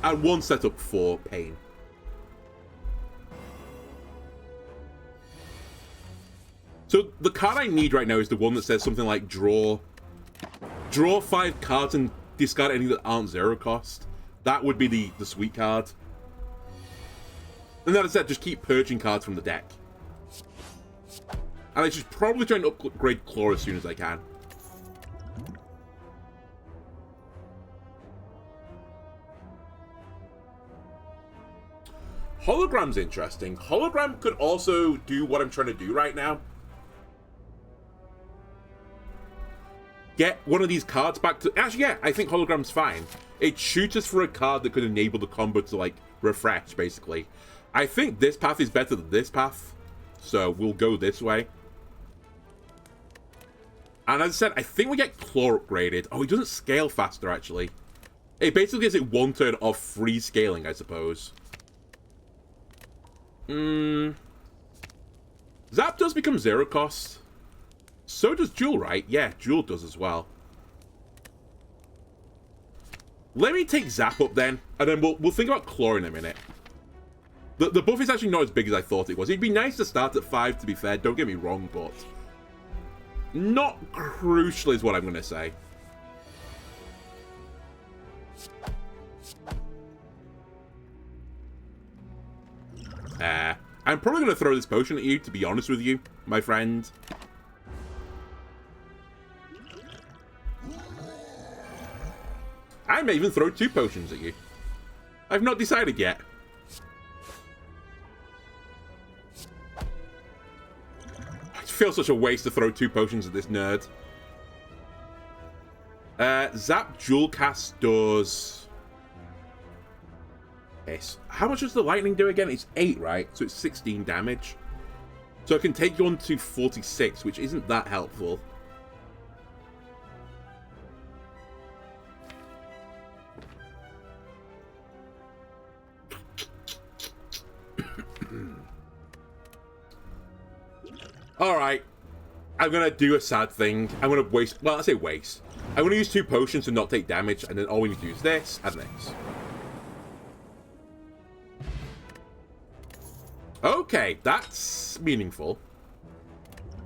And one setup for Pain. So the card I need right now is the one that says something like draw 5 cards and discard any that aren't zero cost. That would be the sweet card. And that said, just keep purging cards from the deck. And I should probably try and upgrade Claw as soon as I can. Hologram's interesting. Hologram could also do what I'm trying to do right now. Get one of these cards back to... Actually, yeah, I think Hologram's fine. It shoots us for a card that could enable the combo to, like, refresh, basically. I think this path is better than this path. So we'll go this way. And as I said, I think we get Claw upgraded. Oh, it doesn't scale faster, actually. It basically gives it one turn of free scaling, I suppose. Zap does become zero cost. So does Jewel, right? Yeah, Jewel does as well. Let me take Zap up then, and then we'll think about Claw in a minute. The buff is actually not as big as I thought it was. It'd be nice to start at 5, to be fair. Don't get me wrong, but not crucial is what I'm going to say. I'm probably going to throw this potion at you, to be honest with you, my friend. I may even throw 2 potions at you. I've not decided yet. It feels such a waste to throw 2 potions at this nerd. Zap Jewel Cast does... Yes. How much does the lightning do again? It's 8, right? So it's 16 damage. So I can take you on to 46, which isn't that helpful. Alright. I'm gonna do a sad thing. I'm gonna waste... Well, I say waste. I'm gonna use 2 potions to not take damage, and then all we need to do is this and this. Okay, that's meaningful.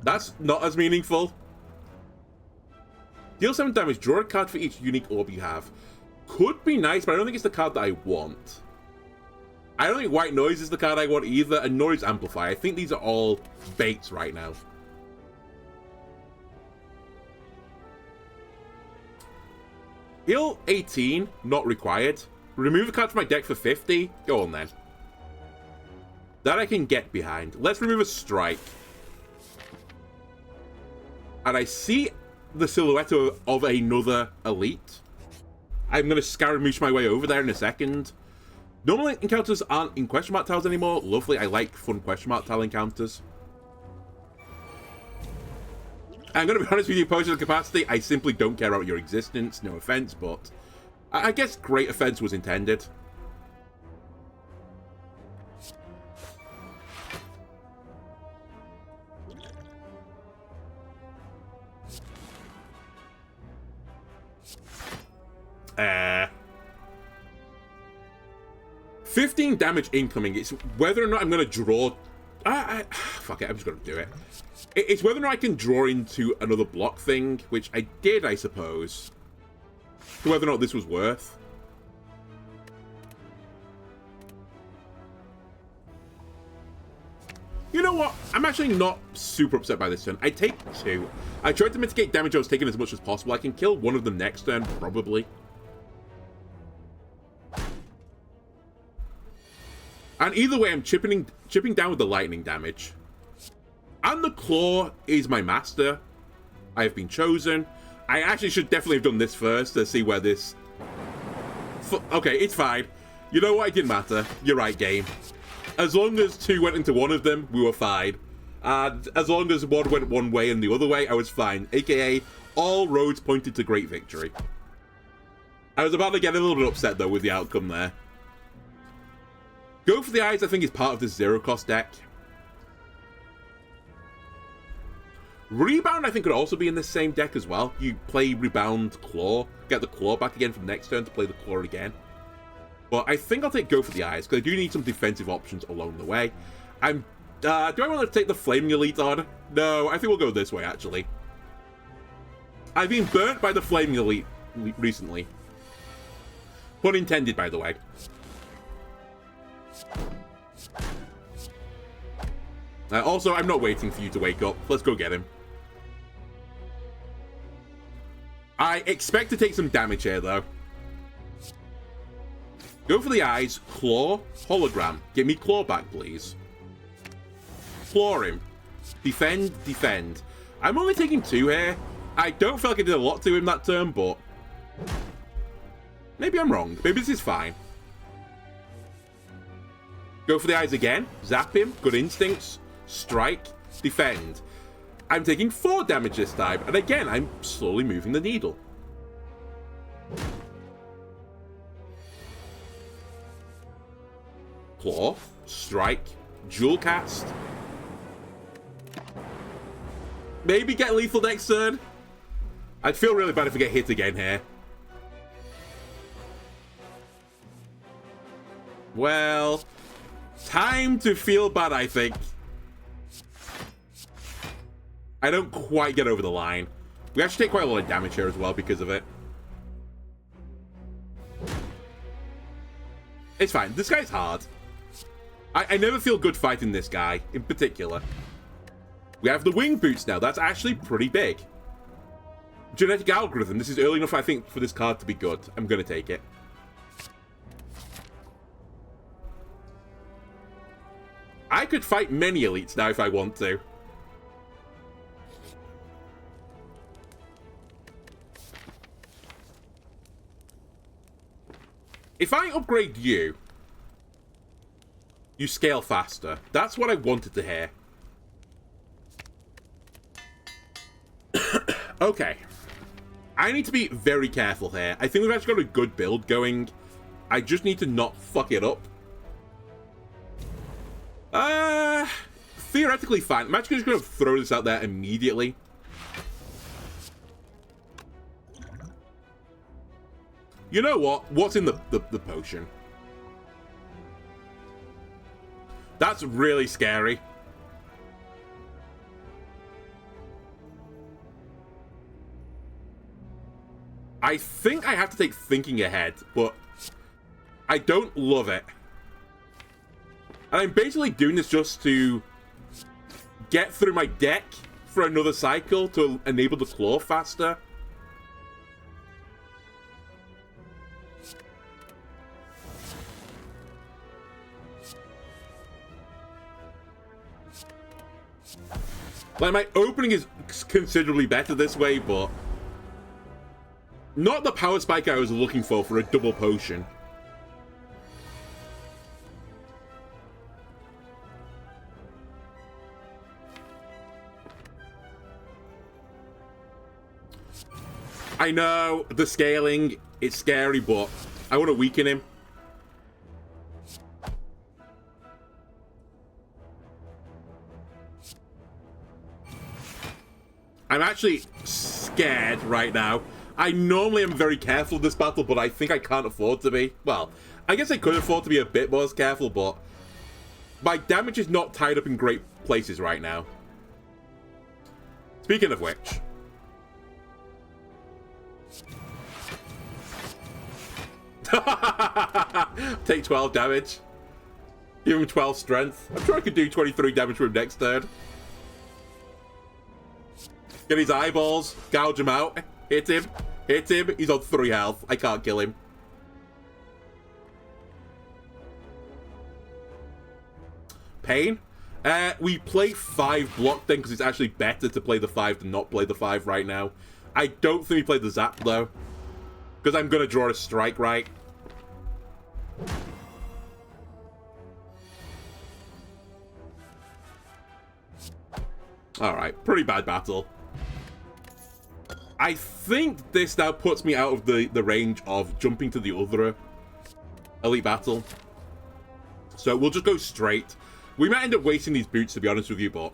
That's not as meaningful. Deal 7 damage. Draw a card for each unique orb you have. Could be nice, but I don't think it's the card that I want. I don't think White Noise is the card I want either, and nor is Amplify. I think these are all baits right now. Heal 18, not required. Remove a card from my deck for 50. Go on then. That I can get behind. Let's remove a strike. And I see the silhouette of another elite. I'm going to Scaramouche my way over there in a second. Normal encounters aren't in question mark tiles anymore. Lovely, I like fun question mark tile encounters. I'm going to be honest with you, Potion of Capacity, I simply don't care about your existence. No offense, but I guess great offense was intended. Uh, 15 damage incoming. It's whether or not I'm going to draw... fuck it, I'm just going to do it. It's whether or not I can draw into another block thing, which I did, I suppose. To whether or not this was worth. You know what? I'm actually not super upset by this turn. I take 2. I tried to mitigate damage I was taking as much as possible. I can kill one of them next turn, probably. And either way, I'm chipping down with the lightning damage. And the claw is my master. I have been chosen. I actually should definitely have done this first to see where this... Okay, it's fine. You know what? It didn't matter. You're right, game. As long as 2 went into one of them, we were fine. And as long as one went one way and the other way, I was fine. AKA, all roads pointed to great victory. I was about to get a little bit upset, though, with the outcome there. Go for the Eyes, I think, is part of this zero-cost deck. Rebound, I think, could also be in this same deck as well. You play Rebound Claw, get the Claw back again for the next turn to play the Claw again. But I think I'll take Go for the Eyes, because I do need some defensive options along the way. Do I want to take the Flaming Elite on? No, I think we'll go this way, actually. I've been burnt by the Flaming Elite recently. Pun intended, by the way. Also, I'm not waiting for you to wake up. Let's go get him. I expect to take some damage here, though. Go for the Eyes. Claw. Hologram. Give me Claw back, please. Claw him. Defend. Defend. I'm only taking 2 here. I don't feel like I did a lot to him that turn, but... maybe I'm wrong. Maybe this is fine. Go for the Eyes again. Zap him. Good instincts. Strike. Defend. I'm taking 4 damage this time. And again, I'm slowly moving the needle. Claw. Strike. Jewel Cast. Maybe get lethal next turn. I'd feel really bad if I get hit again here. Well, time to feel bad, I think. I don't quite get over the line. We actually take quite a lot of damage here as well because of it. It's fine. This guy's hard. I never feel good fighting this guy, in particular. We have the wing boots now. That's actually pretty big. Genetic algorithm. This is early enough, I think, for this card to be good. I'm going to take it. I could fight many elites now if I want to. If I upgrade you, you scale faster. That's what I wanted to hear. Okay. I need to be very careful here. I think we've actually got a good build going. I just need to not fuck it up. Theoretically fine. I'm actually just going to throw this out there immediately. You know what? What's in the potion? That's really scary. I think I have to take Thinking Ahead, but I don't love it. And I'm basically doing this just to get through my deck for another cycle to enable the claw faster. Like, my opening is considerably better this way, but not the power spike I was looking for a double potion. I know, the scaling, it's scary, but I want to weaken him. I'm actually scared right now. I normally am very careful this battle, but I think I can't afford to be. Well, I guess I could afford to be a bit more careful, but my damage is not tied up in great places right now. Speaking of which, take 12 damage. Give him 12 strength. I'm sure I could do 23 damage for him next turn. Get his eyeballs. Gouge him out. Hit him. Hit him. He's on 3 health. I can't kill him. Pain. We play 5 block then because it's actually better to play the 5 than not play the 5 right now. I don't think we play the zap though, because I'm going to draw a strike right. Alright, pretty bad battle. I think this now puts me out of the range of jumping to the other elite battle. So we'll just go straight. We might end up wasting these boots, to be honest with you, but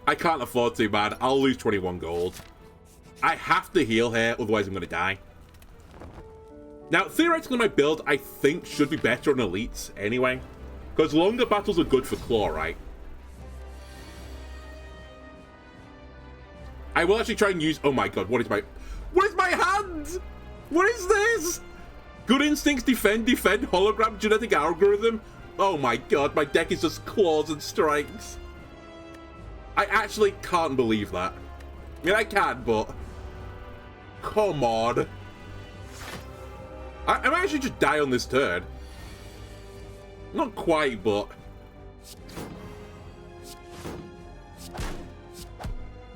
I can't afford to, man. I'll lose 21 gold. I have to heal here, otherwise I'm going to die. Now, theoretically, my build, I think, should be better on elites anyway, because longer battles are good for claw, right? I will actually try and use... Oh my god, what is my hand? What is this? Good instincts, defend, hologram, genetic algorithm. Oh my god, my deck is just claws and strikes. I actually can't believe that. I mean, I can, but come on. I might actually just die on this turn. Not quite, but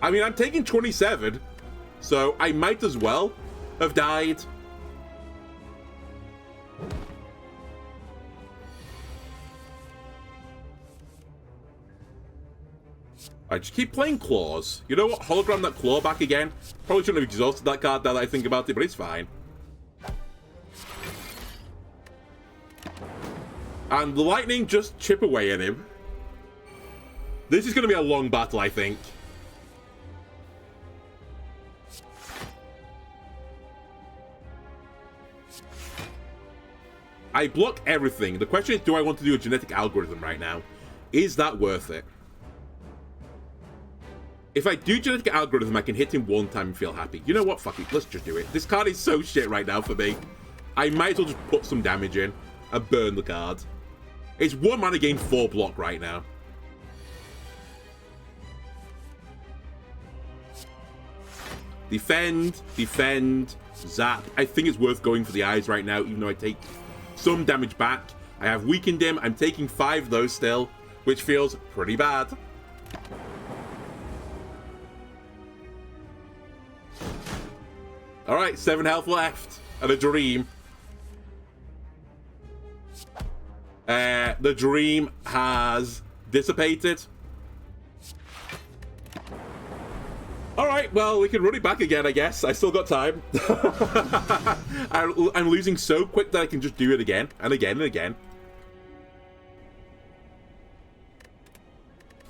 I mean, I'm taking 27, so I might as well have died. I just keep playing claws. You know what? Hologram that claw back again. Probably shouldn't have exhausted that card now that I think about it, but it's fine. And the lightning just chip away at him. This is going to be a long battle, I think. I block everything. The question is, do I want to do a genetic algorithm right now? Is that worth it? If I do genetic algorithm, I can hit him one time and feel happy. You know what? Fuck it. Let's just do it. This card is so shit right now for me. I might as well just put some damage in and burn the card. It's 1 mana gain 4 block right now. Defend, zap. I think it's worth going for the eyes right now, even though I take some damage back. I have weakened him. I'm taking 5 though still, which feels pretty bad. Alright, 7 health left. And a dream. The dream has dissipated. Alright, well, we can run it back again, I guess. I still got time. I'm losing so quick that I can just do it again, and again, and again.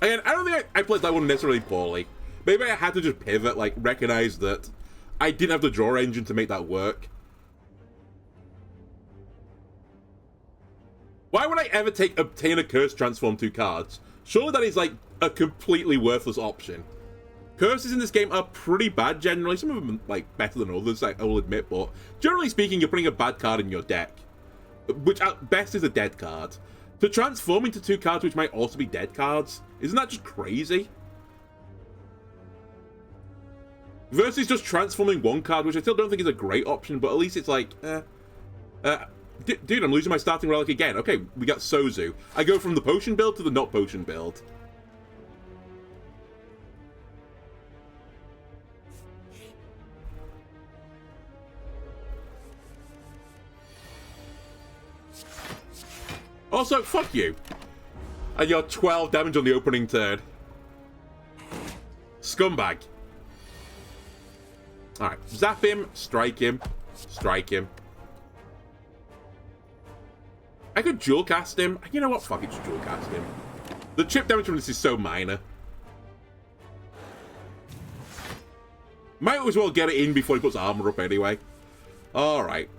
Again, I don't think I played that one necessarily poorly. Maybe I had to just pivot, like, recognize that I didn't have the draw engine to make that work. Why would I ever obtain a curse transform 2 cards? Surely that is, like, a completely worthless option. Curses in this game are pretty bad generally. Some of them are, like, better than others, I will admit, but generally speaking, you're putting a bad card in your deck, which at best is a dead card. To transform into 2 cards which might also be dead cards, isn't that just crazy? Versus just transforming 1 card, which I still don't think is a great option, but at least it's like, Dude, I'm losing my starting relic again. Okay, we got Sozu. I go from the potion build to the not potion build. Also, fuck you. And you're 12 damage on the opening turn. Scumbag. Alright, zap him, strike him, strike him. I could dual cast him. You know what? Fuck it, just dual cast him. The chip damage from this is so minor. Might as well get it in before he puts armor up anyway. Alright.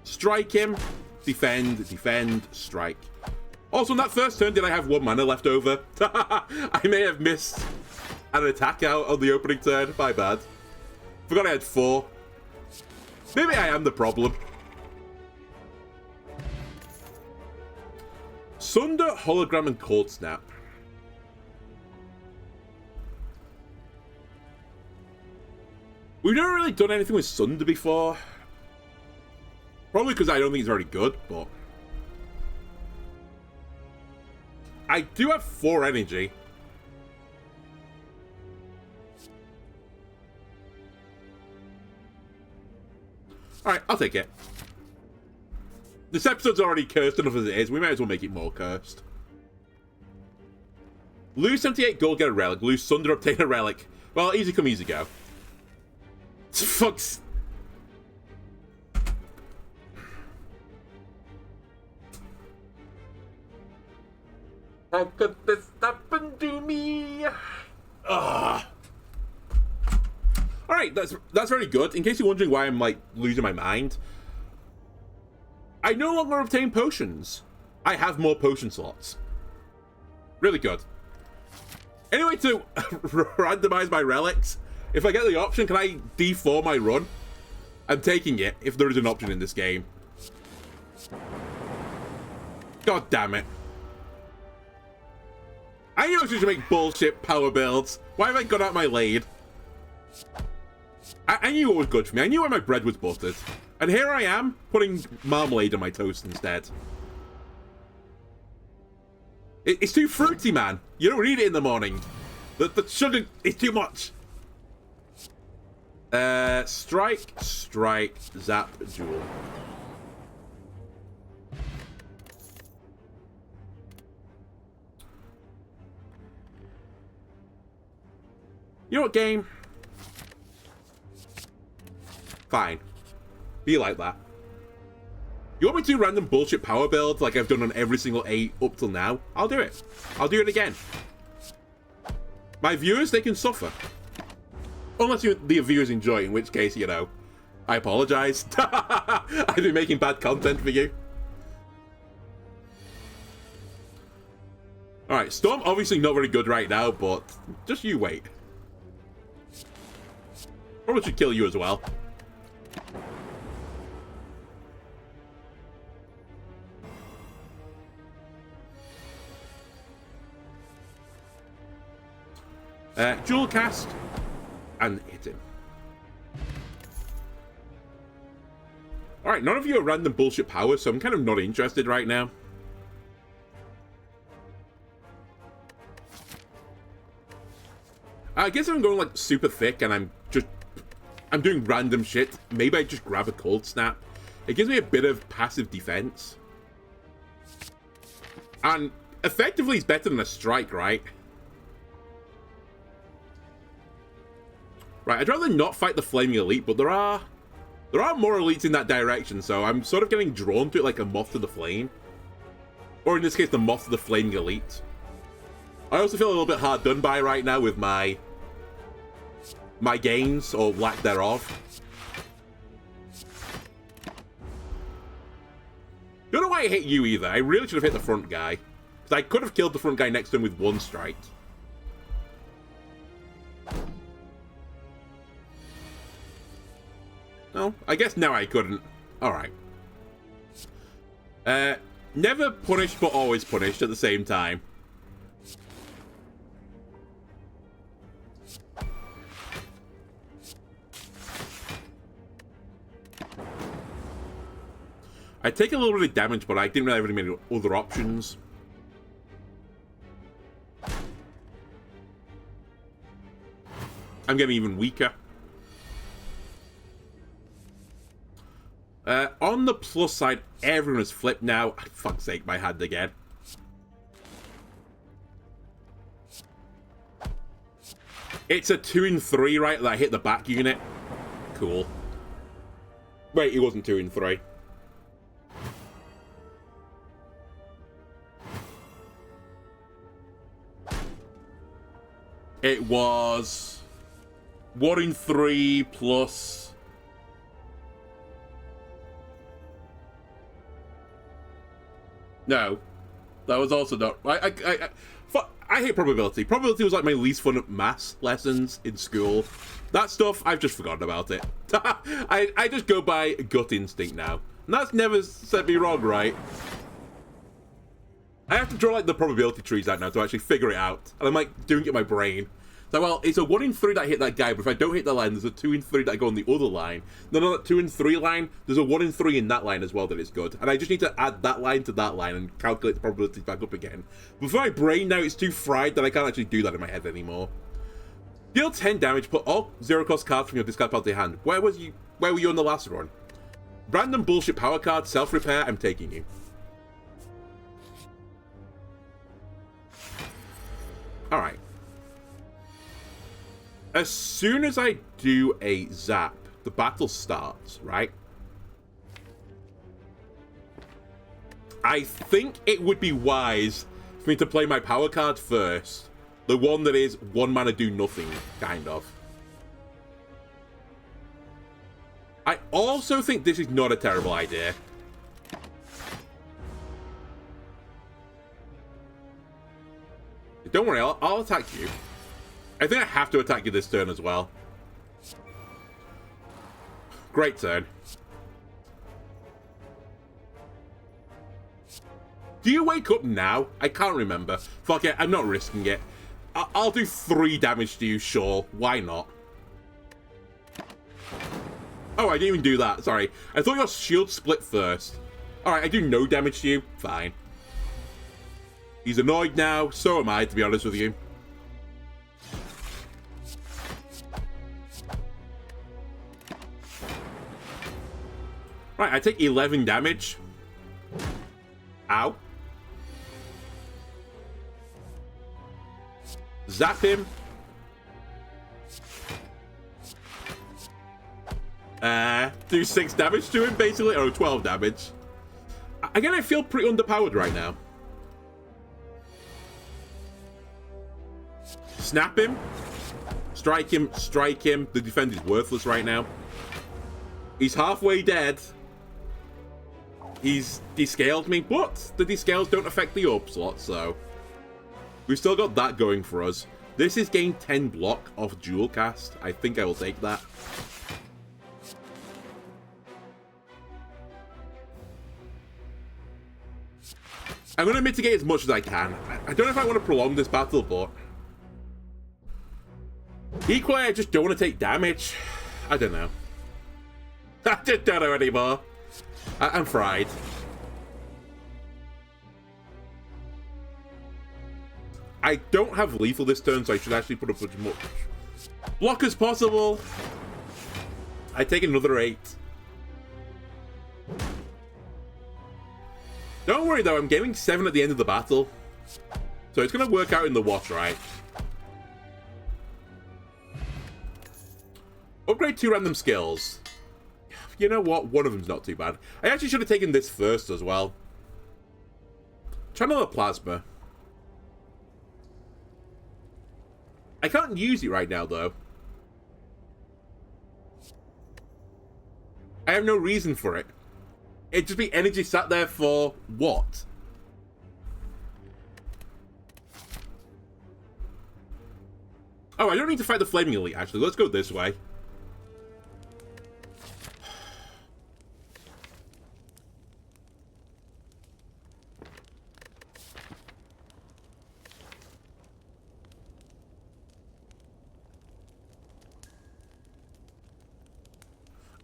Strike him. Defend, defend, strike. Also, on that first turn, did I have 1 mana left over? I may have missed an attack out on the opening turn. My bad. Forgot I had 4. Maybe I am the problem. Sunder, Hologram, and Cold Snap. We've never really done anything with Sunder before. Probably because I don't think he's very good, but... I do have 4 energy. Alright, I'll take it. This episode's already cursed enough as it is. We might as well make it more cursed. Lose 78 gold, get a relic. Lose Sunder, obtain a relic. Well, easy come, easy go. Fuck's... How could this happen to me? Ugh. Alright, that's very good. In case you're wondering why I'm, like, losing my mind. I no longer obtain potions. I have more potion slots. Really good. Anyway, to randomize my relics, if I get the option, can I D4 my run? I'm taking it, if there is an option in this game. God damn it. I knew I was just make bullshit power builds. Why have I gone out my lane? I knew it was good for me. I knew where my bread was buttered. And here I am, putting marmalade on my toast instead. It's too fruity, man. You don't eat it in the morning. The sugar is too much. Strike, strike, zap, duel. You know what, game? Fine. Be like that. You want me to do random bullshit power builds like I've done on every single 8 up till now? I'll do it. I'll do it again. My viewers, they can suffer. Unless the viewers enjoy, in which case, you know, I apologize. I've been making bad content for you. Alright, Storm obviously not very good right now, but just you wait. Probably should kill you as well. Dual cast and hit him. Alright, none of you are random bullshit powers, so I'm kind of not interested right now. I guess if I'm going like super thick and I'm doing random shit, maybe I just grab a cold snap. It gives me a bit of passive defense. And effectively it's better than a strike, right? Right, I'd rather not fight the Flaming Elite, but there are more elites in that direction, so I'm sort of getting drawn to it like a moth to the flame. Or in this case, the moth to the Flaming Elite. I also feel a little bit hard done by right now with my gains, or lack thereof. Don't know why I hit you either. I really should have hit the front guy. Because I could have killed the front guy next to him with 1 strike. No, I guess now I couldn't. Alright. Never punished but always punished at the same time. I take a little bit of damage, but I didn't really have any many other options. I'm getting even weaker. On the plus side, everyone has flipped now. For fuck's sake, my hand again. It's a 2 and 3, right? That I hit the back unit. Cool. Wait, it wasn't 2 and 3. It was 1 in 3 plus. No, that was also not. I hate probability. Probability was like my least fun maths lessons in school. That stuff, I've just forgotten about it. I just go by gut instinct now. And that's never set me wrong, right? I have to draw like the probability trees out now to actually figure it out. And I'm like doing it in my brain. So, well, it's a 1 in 3 that I hit that guy, but if I don't hit that line, there's a 2 in 3 that I go on the other line. Then on that 2 in 3 line, there's a 1 in 3 in that line as well that is good. And I just need to add that line to that line and calculate the probabilities back up again. But for my brain now, it's too fried that I can't actually do that in my head anymore. Deal 10 damage, put all 0-cost cards from your discard pile to your hand. Where were you on the last run? Random bullshit power card, self-repair, I'm taking you. Alright. As soon as I do a zap, the battle starts, right? I think it would be wise for me to play my power card first. The one that is 1 mana do nothing, kind of. I also think this is not a terrible idea. Don't worry, I'll attack you. I think I have to attack you this turn as well. Great turn. Do you wake up now? I can't remember. Fuck it, I'm not risking it. I'll do 3 damage to you, sure. Why not? Oh, I didn't even do that. Sorry. I thought your shield split first. Alright, I do no damage to you. Fine. He's annoyed now. So am I, to be honest with you. Right, I take 11 damage. Ow. Zap him. Do 6 damage to him, basically. Oh, 12 damage. Again, I feel pretty underpowered right now. Snap him. Strike him. Strike him. The defense is worthless right now. He's halfway dead. He's descaled me, but the descales don't affect the orb slot, so we've still got that going for us. This is gain 10 block off dual cast. I think I will take that. I'm going to mitigate as much as I can. I don't know if I want to prolong this battle, but equally, I just don't want to take damage. I don't know. I just don't know anymore. I'm fried. I don't have lethal this turn, so I should actually put up as much block as possible. I take another 8. Don't worry though, I'm gaining 7 at the end of the battle. So it's going to work out in the wash, right? Upgrade 2 random skills. You know what? One of them's not too bad. I actually should have taken this first as well. Channel the Plasma. I can't use it right now, though. I have no reason for it. It'd just be energy sat there for what? Oh, I don't need to fight the Flaming Elite, actually. Let's go this way.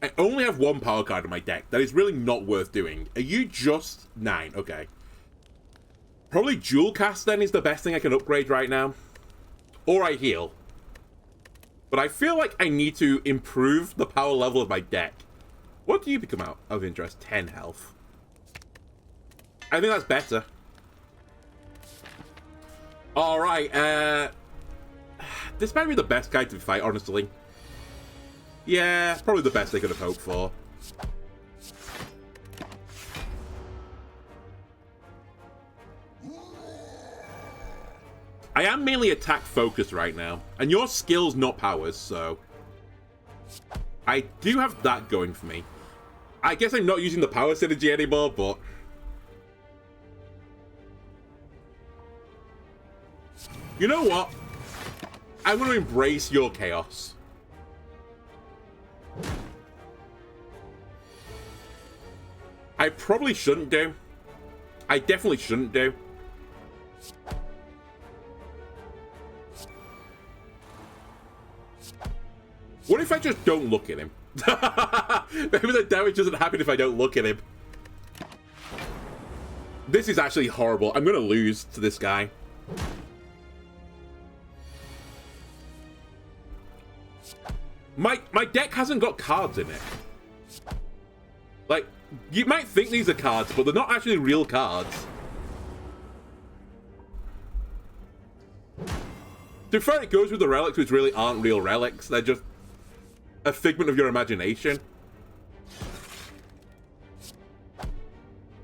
I only have one power card in my deck. That is really not worth doing. Are you just 9? Okay. Probably Dual Cast then is the best thing I can upgrade right now. Or I heal. But I feel like I need to improve the power level of my deck. What do you become out of interest? 10 health. I think that's better. Alright, this might be the best guy to fight, honestly. Yeah, probably the best they could have hoped for. I am mainly attack focused right now, and your skill's not powers, so I do have that going for me. I guess I'm not using the power synergy anymore, but you know what? I'm going to embrace your chaos. I probably shouldn't do. I definitely shouldn't do. What if I just don't look at him? Maybe the damage doesn't happen if I don't look at him. This is actually horrible. I'm going to lose to this guy. My deck hasn't got cards in it. Like, you might think these are cards, but they're not actually real cards. To be fair, it goes with the relics, which really aren't real relics. They're just a figment of your imagination.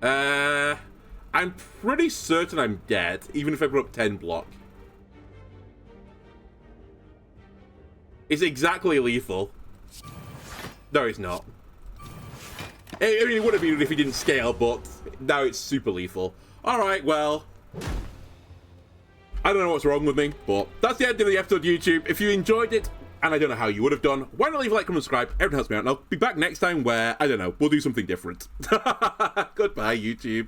I'm pretty certain I'm dead, even if I put up 10 block. It's exactly lethal. No, it's not. I mean, it would have been if he didn't scale, but now it's super lethal. Alright, well, I don't know what's wrong with me, but that's the end of the episode, YouTube. If you enjoyed it, and I don't know how you would have done, why not leave a like, comment, subscribe? Everything helps me out, and I'll be back next time where, I don't know, we'll do something different. Goodbye, YouTube.